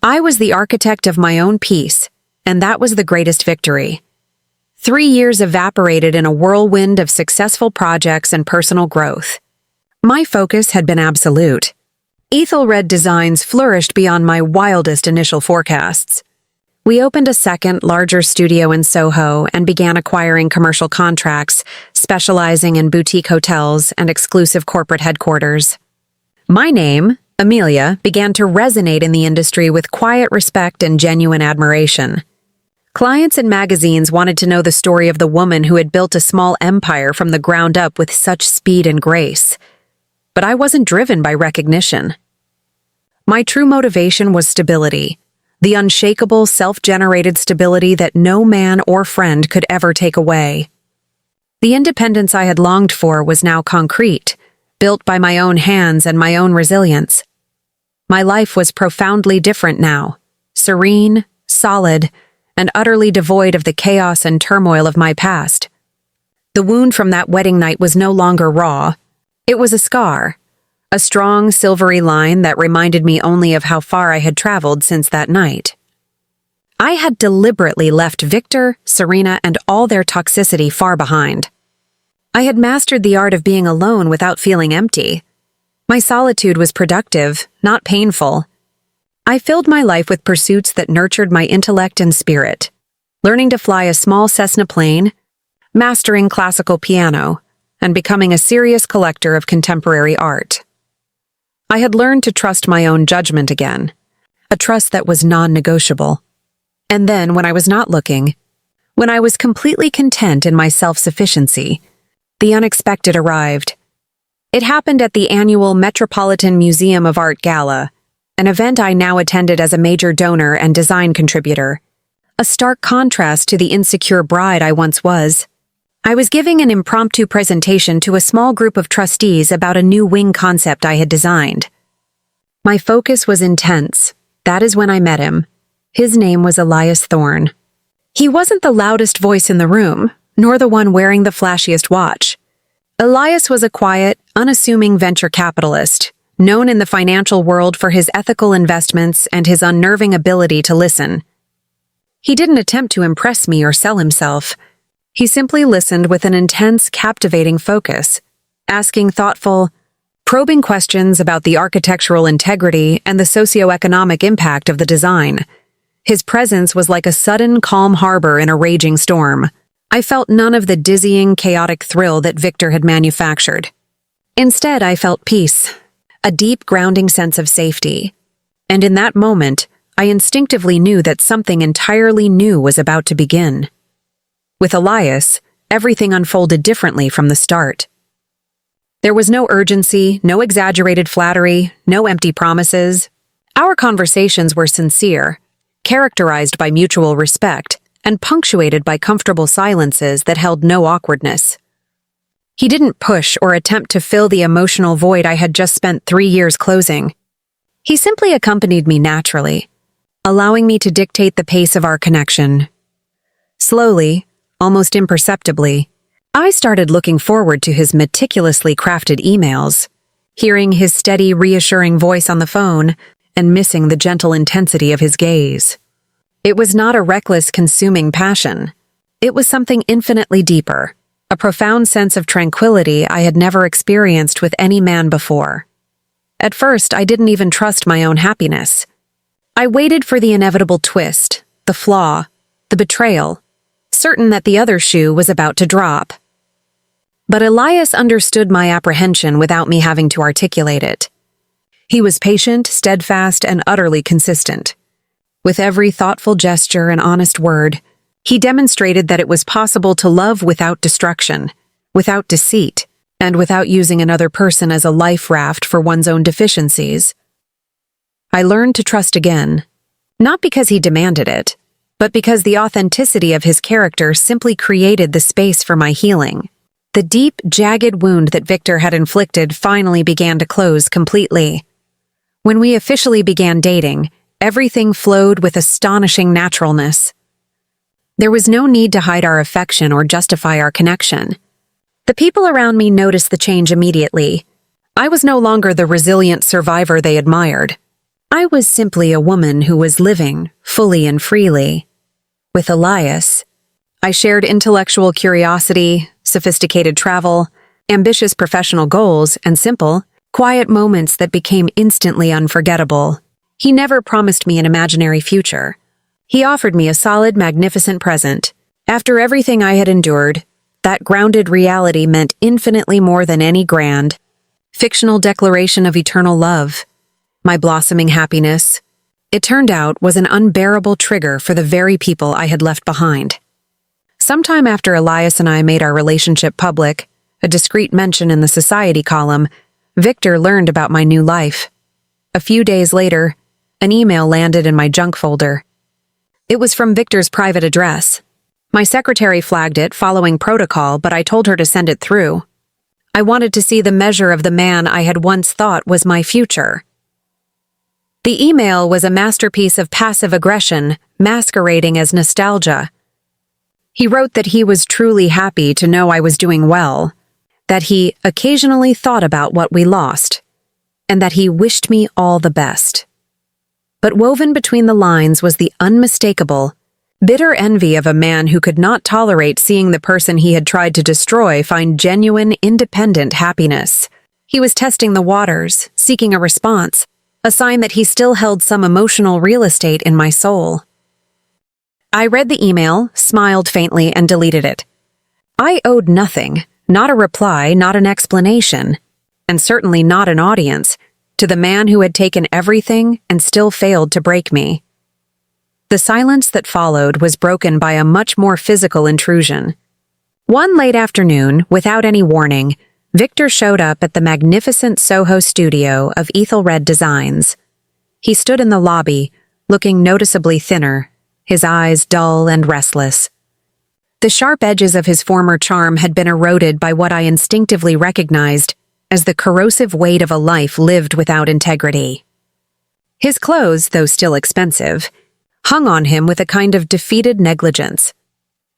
I was the architect of my own peace, and that was the greatest victory. 3 years evaporated in a whirlwind of successful projects and personal growth. My focus had been absolute. Aethelred Designs flourished beyond my wildest initial forecasts. We opened a second, larger studio in Soho and began acquiring commercial contracts, specializing in boutique hotels and exclusive corporate headquarters. My name, Amelia, began to resonate in the industry with quiet respect and genuine admiration. Clients and magazines wanted to know the story of the woman who had built a small empire from the ground up with such speed and grace. but I wasn't driven by recognition. My true motivation was stability, the unshakable, self-generated stability that no man or friend could ever take away. The independence I had longed for was now concrete, built by my own hands and my own resilience. My life was profoundly different now, serene, solid, and utterly devoid of the chaos and turmoil of my past. The wound from that wedding night was no longer raw. It was a scar, a strong, silvery line that reminded me only of how far I had traveled since that night. I had deliberately left Victor, Serena, and all their toxicity far behind. I had mastered the art of being alone without feeling empty. My solitude was productive, not painful. I filled my life with pursuits that nurtured my intellect and spirit, learning to fly a small Cessna plane, mastering classical piano, and becoming a serious collector of contemporary art. I had learned to trust my own judgment again, a trust that was non-negotiable. And then, when I was not looking, when I was completely content in my self-sufficiency, the unexpected arrived. It happened at the annual Metropolitan Museum of Art Gala, an event I now attended as a major donor and design contributor, a stark contrast to the insecure bride I once was. I was giving an impromptu presentation to a small group of trustees about a new wing concept I had designed. My focus was intense. That is when I met him. His name was Elias Thorne. He wasn't the loudest voice in the room, nor the one wearing the flashiest watch. Elias was a quiet, unassuming venture capitalist, known in the financial world for his ethical investments and his unnerving ability to listen. He didn't attempt to impress me or sell himself. He simply listened with an intense, captivating focus, asking thoughtful, probing questions about the architectural integrity and the socioeconomic impact of the design. His presence was like a sudden, calm harbor in a raging storm. I felt none of the dizzying, chaotic thrill that Victor had manufactured. Instead, I felt peace, a deep, grounding sense of safety. And in that moment, I instinctively knew that something entirely new was about to begin. With Elias, everything unfolded differently from the start. There was no urgency, no exaggerated flattery, no empty promises. Our conversations were sincere, characterized by mutual respect, and punctuated by comfortable silences that held no awkwardness. He didn't push or attempt to fill the emotional void I had just spent 3 years closing. He simply accompanied me naturally, allowing me to dictate the pace of our connection. Slowly, almost imperceptibly, I started looking forward to his meticulously crafted emails, hearing his steady, reassuring voice on the phone, and missing the gentle intensity of his gaze. It was not a reckless, consuming passion. It was something infinitely deeper, a profound sense of tranquility I had never experienced with any man before. At first, I didn't even trust my own happiness. I waited for the inevitable twist, the flaw, the betrayal, certain that the other shoe was about to drop. But Elias understood my apprehension without me having to articulate it. He was patient, steadfast, and utterly consistent. With every thoughtful gesture and honest word, he demonstrated that it was possible to love without destruction, without deceit, and without using another person as a life raft for one's own deficiencies. I learned to trust again, not because he demanded it, but because the authenticity of his character simply created the space for my healing. The deep, jagged wound that Victor had inflicted finally began to close completely. When we officially began dating, everything flowed with astonishing naturalness. There was no need to hide our affection or justify our connection. The people around me noticed the change immediately. I was no longer the resilient survivor they admired. I was simply a woman who was living, fully and freely. With Elias, I shared intellectual curiosity, sophisticated travel, ambitious professional goals, and simple, quiet moments that became instantly unforgettable. He never promised me an imaginary future. He offered me a solid, magnificent present. After everything I had endured, that grounded reality meant infinitely more than any grand, fictional declaration of eternal love. My blossoming happiness, it turned out, was an unbearable trigger for the very people I had left behind. Sometime after Elias and I made our relationship public, a discreet mention in the society column, Victor learned about my new life. A few days later, an email landed in my junk folder. It was from Victor's private address. My secretary flagged it following protocol, but I told her to send it through. I wanted to see the measure of the man I had once thought was my future. The email was a masterpiece of passive aggression, masquerading as nostalgia. He wrote that he was truly happy to know I was doing well, that he occasionally thought about what we lost, and that he wished me all the best. But woven between the lines was the unmistakable, bitter envy of a man who could not tolerate seeing the person he had tried to destroy find genuine, independent happiness. He was testing the waters, seeking a response, a sign that he still held some emotional real estate in my soul. I read the email, smiled faintly, and deleted it. I owed nothing, not a reply, not an explanation, and certainly not an audience, to the man who had taken everything and still failed to break me. The silence that followed was broken by a much more physical intrusion. One late afternoon, without any warning, Victor showed up at the magnificent Soho studio of Aethelred Designs. He stood in the lobby, looking noticeably thinner, his eyes dull and restless. The sharp edges of his former charm had been eroded by what I instinctively recognized as the corrosive weight of a life lived without integrity. His clothes, though still expensive, hung on him with a kind of defeated negligence.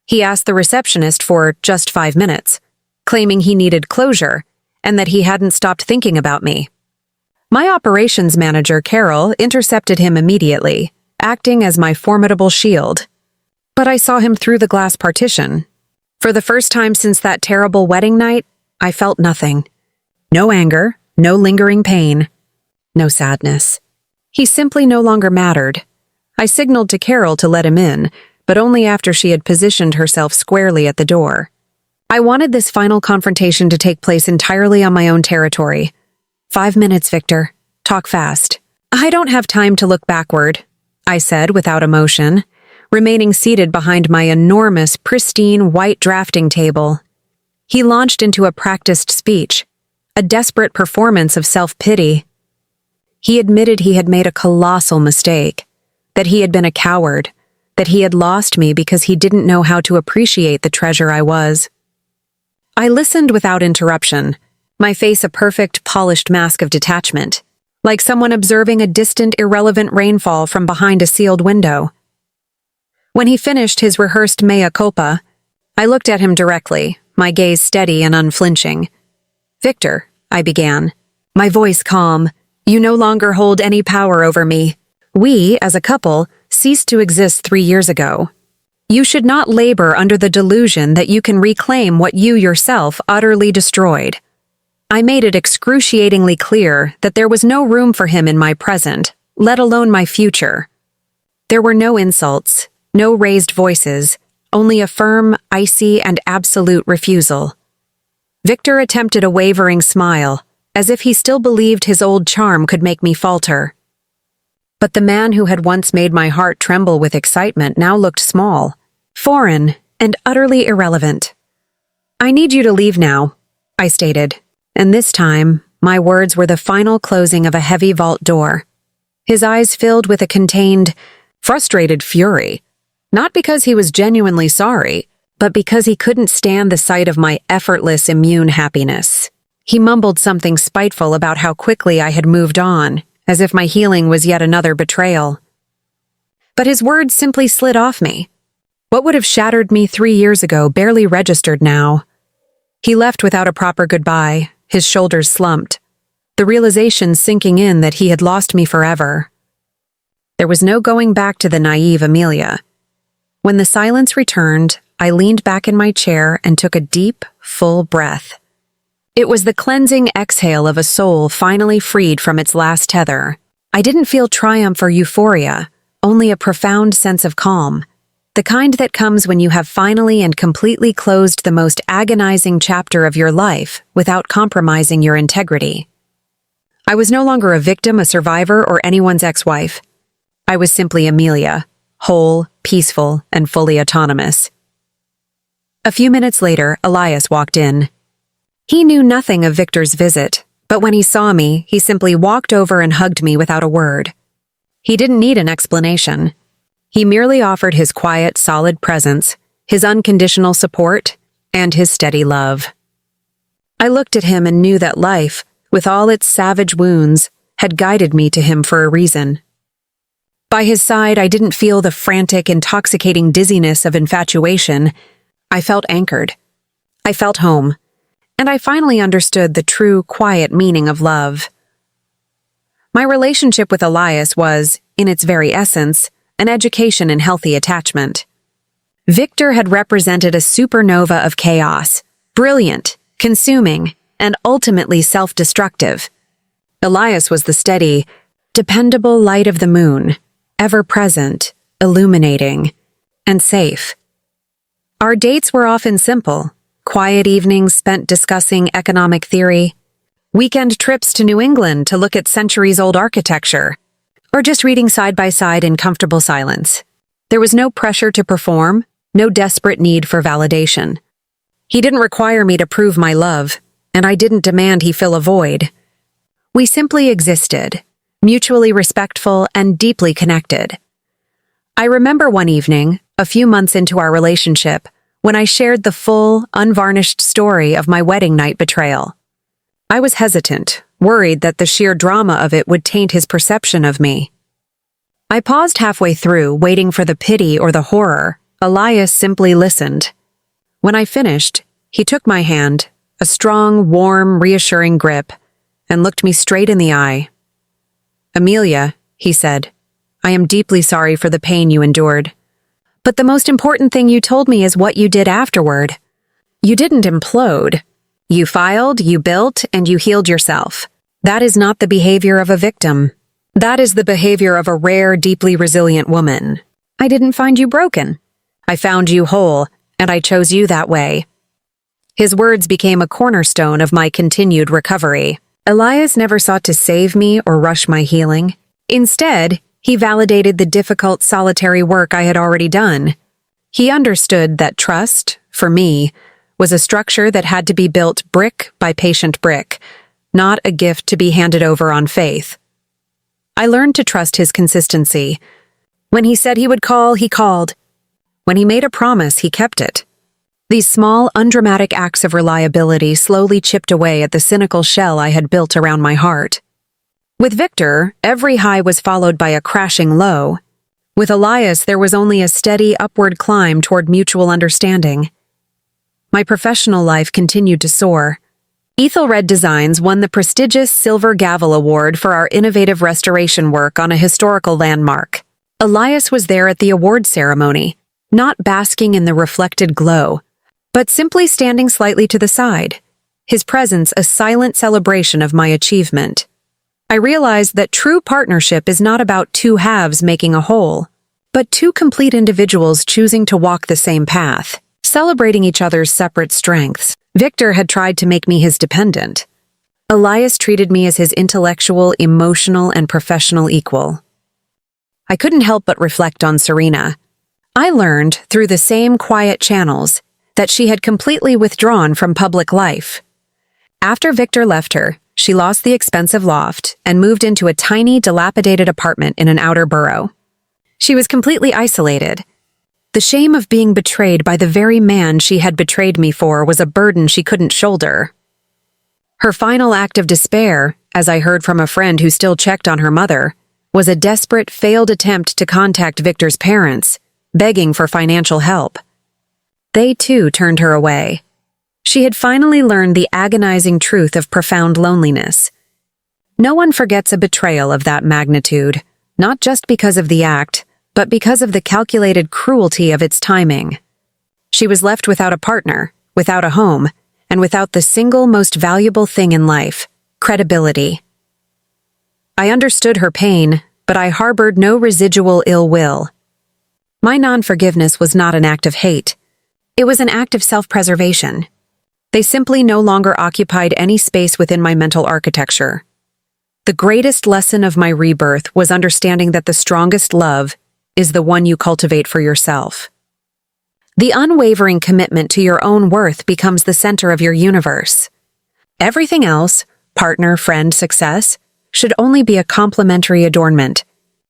He asked the receptionist for just 5 minutes, claiming he needed closure and that he hadn't stopped thinking about me. My operations manager, Carol, intercepted him immediately, acting as my formidable shield. But I saw him through the glass partition. For the first time since that terrible wedding night, I felt nothing. No anger, no lingering pain, no sadness. He simply no longer mattered. I signaled to Carol to let him in, but only after she had positioned herself squarely at the door. I wanted this final confrontation to take place entirely on my own territory. 5 minutes, Victor. Talk fast. I don't have time to look backward, I said without emotion, remaining seated behind my enormous, pristine white drafting table. He launched into a practiced speech, a desperate performance of self-pity. He admitted he had made a colossal mistake, that he had been a coward, that he had lost me because he didn't know how to appreciate the treasure I was. I listened without interruption, my face a perfect, polished mask of detachment, like someone observing a distant, irrelevant rainfall from behind a sealed window. When he finished his rehearsed mea culpa, I looked at him directly, my gaze steady and unflinching. "Victor," I began, my voice calm, "you no longer hold any power over me. We, as a couple, ceased to exist 3 years ago. You should not labor under the delusion that you can reclaim what you yourself utterly destroyed." I made it excruciatingly clear that there was no room for him in my present, let alone my future. There were no insults, no raised voices, only a firm, icy, and absolute refusal. Victor attempted a wavering smile, as if he still believed his old charm could make me falter. But the man who had once made my heart tremble with excitement now looked small, foreign, and utterly irrelevant. "I need you to leave now," I stated, and this time, my words were the final closing of a heavy vault door. His eyes filled with a contained, frustrated fury, not because he was genuinely sorry, but because he couldn't stand the sight of my effortless, immune happiness. He mumbled something spiteful about how quickly I had moved on, as if my healing was yet another betrayal. But his words simply slid off me. What would have shattered me 3 years ago barely registered now. He left without a proper goodbye, his shoulders slumped, the realization sinking in that he had lost me forever. There was no going back to the naive Amelia. When the silence returned, I leaned back in my chair and took a deep, full breath. It was the cleansing exhale of a soul finally freed from its last tether. I didn't feel triumph or euphoria, only a profound sense of calm, the kind that comes when you have finally and completely closed the most agonizing chapter of your life without compromising your integrity. I was no longer a victim, a survivor, or anyone's ex-wife. I was simply Amelia, whole, peaceful, and fully autonomous. A few minutes later, Elias walked in. He knew nothing of Victor's visit, But when he saw me, he simply walked over and hugged me without a word. He didn't need an explanation. He merely offered his quiet, solid presence, his unconditional support, and his steady love. I looked at him and knew that life, with all its savage wounds, had guided me to him for a reason. By his side, I didn't feel the frantic, intoxicating dizziness of infatuation. I felt anchored. I felt home. And I finally understood the true, quiet meaning of love. My relationship with Elias was, in its very essence, an education in healthy attachment. Victor had represented a supernova of chaos, brilliant, consuming, and ultimately self-destructive. Elias was the steady, dependable light of the moon, ever-present, illuminating, and safe. Our dates were often simple, quiet evenings spent discussing economic theory, weekend trips to New England to look at centuries-old architecture, or just reading side by side in comfortable silence. There was no pressure to perform, no desperate need for validation. He didn't require me to prove my love, and I didn't demand he fill a void. We simply existed, mutually respectful and deeply connected. I remember one evening, a few months into our relationship, when I shared the full, unvarnished story of my wedding night betrayal. I was hesitant, worried that the sheer drama of it would taint his perception of me. I paused halfway through, waiting for the pity or the horror. Elias simply listened. When I finished, he took my hand, a strong, warm, reassuring grip, and looked me straight in the eye. "Amelia," he said, "I am deeply sorry for the pain you endured. But the most important thing you told me is what you did afterward. You didn't implode. You filed, you built, and you healed yourself. That is not the behavior of a victim. That is the behavior of a rare, deeply resilient woman. I didn't find you broken. I found you whole, and I chose you that way." His words became a cornerstone of my continued recovery. Elias never sought to save me or rush my healing. Instead, he validated the difficult, solitary work I had already done. He understood that trust, for me, was a structure that had to be built brick by patient brick, not a gift to be handed over on faith. I learned to trust his consistency. When he said he would call, he called. When he made a promise, he kept it. These small, undramatic acts of reliability slowly chipped away at the cynical shell I had built around my heart. With Victor, every high was followed by a crashing low. With Elias, there was only a steady upward climb toward mutual understanding. My professional life continued to soar. Aethelred Designs won the prestigious Silver Gavel Award for our innovative restoration work on a historical landmark. Elias was there at the award ceremony, not basking in the reflected glow, but simply standing slightly to the side, his presence a silent celebration of my achievement. I realized that true partnership is not about two halves making a whole, but two complete individuals choosing to walk the same path, celebrating each other's separate strengths. Victor had tried to make me his dependent. Elias treated me as his intellectual, emotional, and professional equal. I couldn't help but reflect on Serena. I learned, through the same quiet channels, that she had completely withdrawn from public life. After Victor left her, she lost the expensive loft and moved into a tiny, dilapidated apartment in an outer borough. She was completely isolated. The shame of being betrayed by the very man she had betrayed me for was a burden she couldn't shoulder. Her final act of despair, as I heard from a friend who still checked on her mother, was a desperate, failed attempt to contact Victor's parents, begging for financial help. They, too, turned her away. She had finally learned the agonizing truth of profound loneliness. No one forgets a betrayal of that magnitude, not just because of the act, but because of the calculated cruelty of its timing. She was left without a partner, without a home, and without the single most valuable thing in life, credibility. I understood her pain, but I harbored no residual ill will. My non-forgiveness was not an act of hate. It was an act of self-preservation. They simply no longer occupied any space within my mental architecture. The greatest lesson of my rebirth was understanding that the strongest love is the one you cultivate for yourself. The unwavering commitment to your own worth becomes the center of your universe. Everything else, partner, friend, success, should only be a complementary adornment,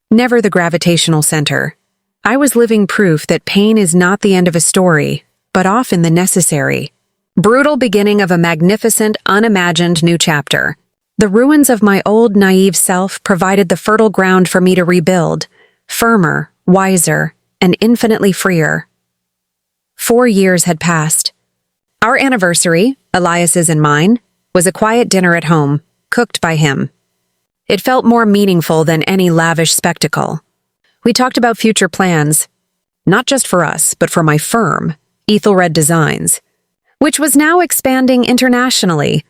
never the gravitational center. I was living proof that pain is not the end of a story, but often the necessary, brutal beginning of a magnificent, unimagined new chapter. The ruins of my old, naive self provided the fertile ground for me to rebuild, firmer, wiser, and infinitely freer. 4 years had passed. Our anniversary, Elias's and mine, was a quiet dinner at home, cooked by him. It felt more meaningful than any lavish spectacle. We talked about future plans, not just for us, but for my firm, Aethelred Designs, which was now expanding internationally,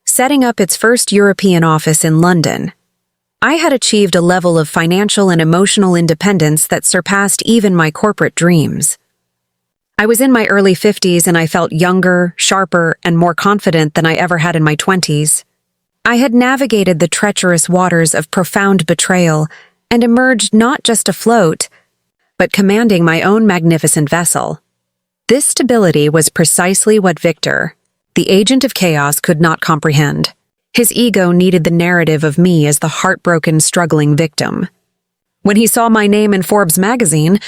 setting up its first European office in London. I had achieved a level of financial and emotional independence that surpassed even my corporate dreams. I was in my early 50s and I felt younger, sharper, and more confident than I ever had in my 20s. I had navigated the treacherous waters of profound betrayal and emerged not just afloat, but commanding my own magnificent vessel. This stability was precisely what Victor, the agent of chaos, could not comprehend. His ego needed the narrative of me as the heartbroken, struggling victim. When he saw my name in Forbes magazine,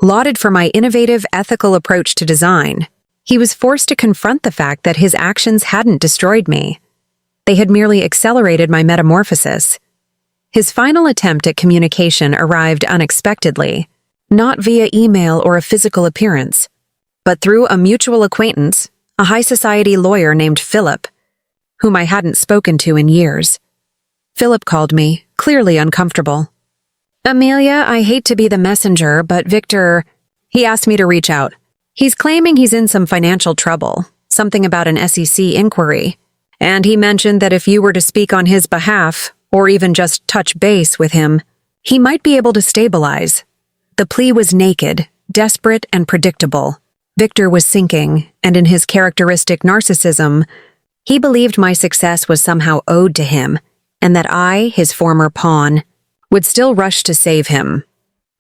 lauded for my innovative, ethical approach to design, he was forced to confront the fact that his actions hadn't destroyed me. They had merely accelerated my metamorphosis. His final attempt at communication arrived unexpectedly, not via email or a physical appearance, but through a mutual acquaintance, a high society lawyer named Philip, whom I hadn't spoken to in years. Philip called me, clearly uncomfortable. "Amelia, I hate to be the messenger, but Victor," he asked me to reach out. "He's claiming he's in some financial trouble, something about an SEC inquiry, and he mentioned that if you were to speak on his behalf, or even just touch base with him, he might be able to stabilize." The plea was naked, desperate, and predictable. Victor was sinking, and in his characteristic narcissism, he believed my success was somehow owed to him, and that I, his former pawn, would still rush to save him.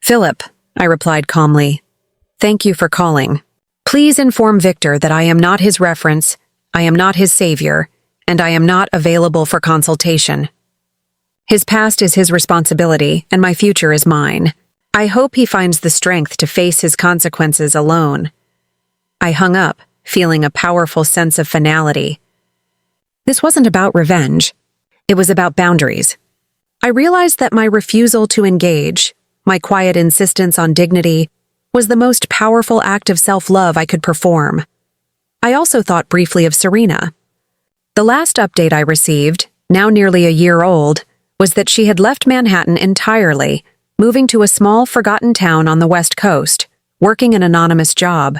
"Philip," I replied calmly, "thank you for calling. Please inform Victor that I am not his reference, I am not his savior, and I am not available for consultation. His past is his responsibility, and my future is mine. I hope he finds the strength to face his consequences alone." I hung up, feeling a powerful sense of finality. This wasn't about revenge. It was about boundaries. I realized that my refusal to engage, my quiet insistence on dignity, was the most powerful act of self-love I could perform. I also thought briefly of Serena. The last update I received, now nearly a year old, was that she had left Manhattan entirely, moving to a small, forgotten town on the West Coast, working an anonymous job.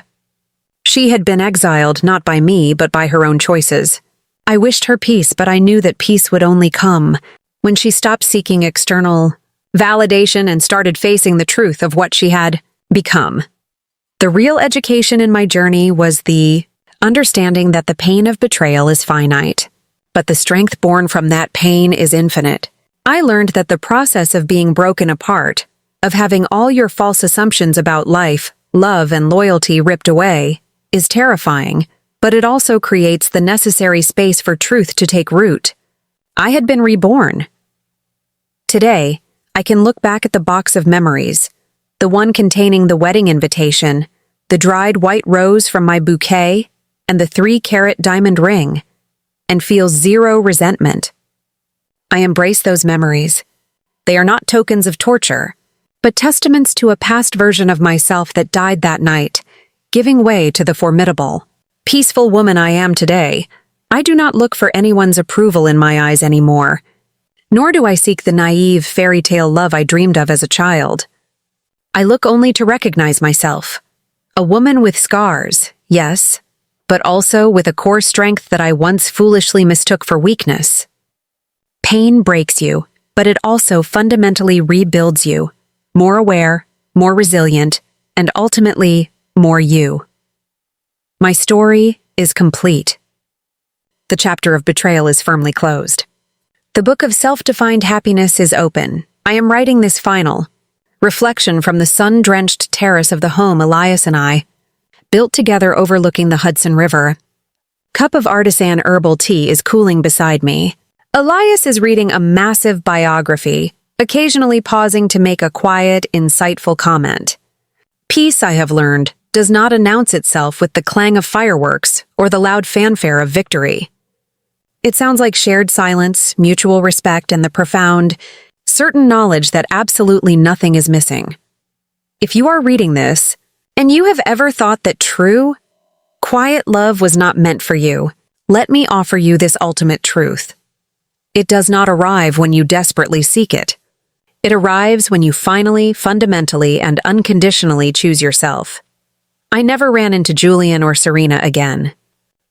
She had been exiled not by me, but by her own choices. I wished her peace, but I knew that peace would only come when she stopped seeking external validation and started facing the truth of what she had become. The real education in my journey was the understanding that the pain of betrayal is finite, but the strength born from that pain is infinite. I learned that the process of being broken apart, of having all your false assumptions about life, love, and loyalty ripped away, is terrifying, but it also creates the necessary space for truth to take root. I had been reborn. Today, I can look back at the box of memories, the one containing the wedding invitation, the dried white rose from my bouquet, and the 3-carat diamond ring, and feel zero resentment. I embrace those memories. They are not tokens of torture, but testaments to a past version of myself that died that night, giving way to the formidable, peaceful woman I am today. I do not look for anyone's approval in my eyes anymore, nor do I seek the naive fairy tale love I dreamed of as a child. I look only to recognize myself, a woman with scars, yes, but also with a core strength that I once foolishly mistook for weakness. Pain breaks you, but it also fundamentally rebuilds you, more aware, more resilient, and ultimately, more you. My story is complete. The chapter of betrayal is firmly closed. The book of self-defined happiness is open. I am writing this final reflection from the sun-drenched terrace of the home Elias and I built together overlooking the Hudson River. Cup of artisan herbal tea is cooling beside me. Elias is reading a massive biography, occasionally pausing to make a quiet, insightful comment. Peace, I have learned, does not announce itself with the clang of fireworks or the loud fanfare of victory. It sounds like shared silence, mutual respect, and the profound, certain knowledge that absolutely nothing is missing. If you are reading this, and you have ever thought that true, quiet love was not meant for you, let me offer you this ultimate truth. It does not arrive when you desperately seek it. It arrives when you finally, fundamentally, and unconditionally choose yourself. I never ran into Julian or Serena again.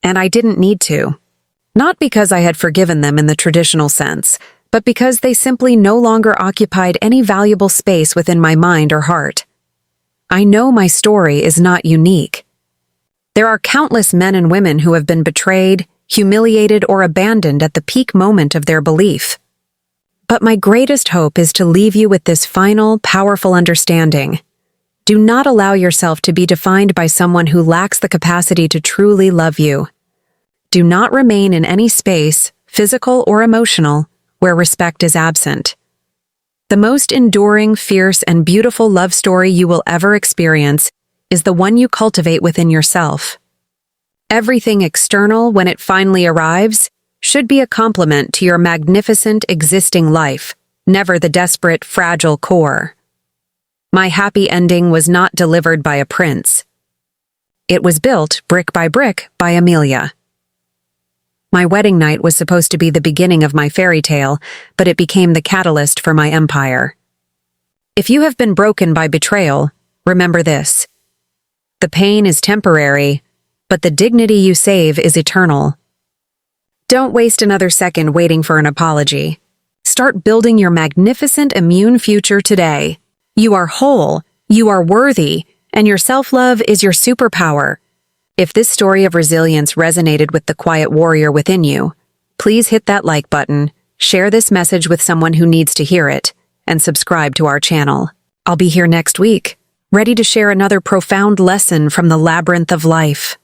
And I didn't need to. Not because I had forgiven them in the traditional sense, but because they simply no longer occupied any valuable space within my mind or heart. I know my story is not unique. There are countless men and women who have been betrayed, humiliated, or abandoned at the peak moment of their belief. But my greatest hope is to leave you with this final, powerful understanding. Do not allow yourself to be defined by someone who lacks the capacity to truly love you. Do not remain in any space, physical or emotional, where respect is absent. The most enduring, fierce, and beautiful love story you will ever experience is the one you cultivate within yourself. Everything external, when it finally arrives, should be a complement to your magnificent existing life, never the desperate, fragile core. My happy ending was not delivered by a prince. It was built, brick by brick, by Amelia. My wedding night was supposed to be the beginning of my fairy tale, but it became the catalyst for my empire. If you have been broken by betrayal, remember this. The pain is temporary, but the dignity you save is eternal. Don't waste another second waiting for an apology. Start building your magnificent immune future today. You are whole, you are worthy, and your self-love is your superpower. If this story of resilience resonated with the quiet warrior within you, please hit that like button, share this message with someone who needs to hear it, and subscribe to our channel. I'll be here next week, ready to share another profound lesson from the labyrinth of life.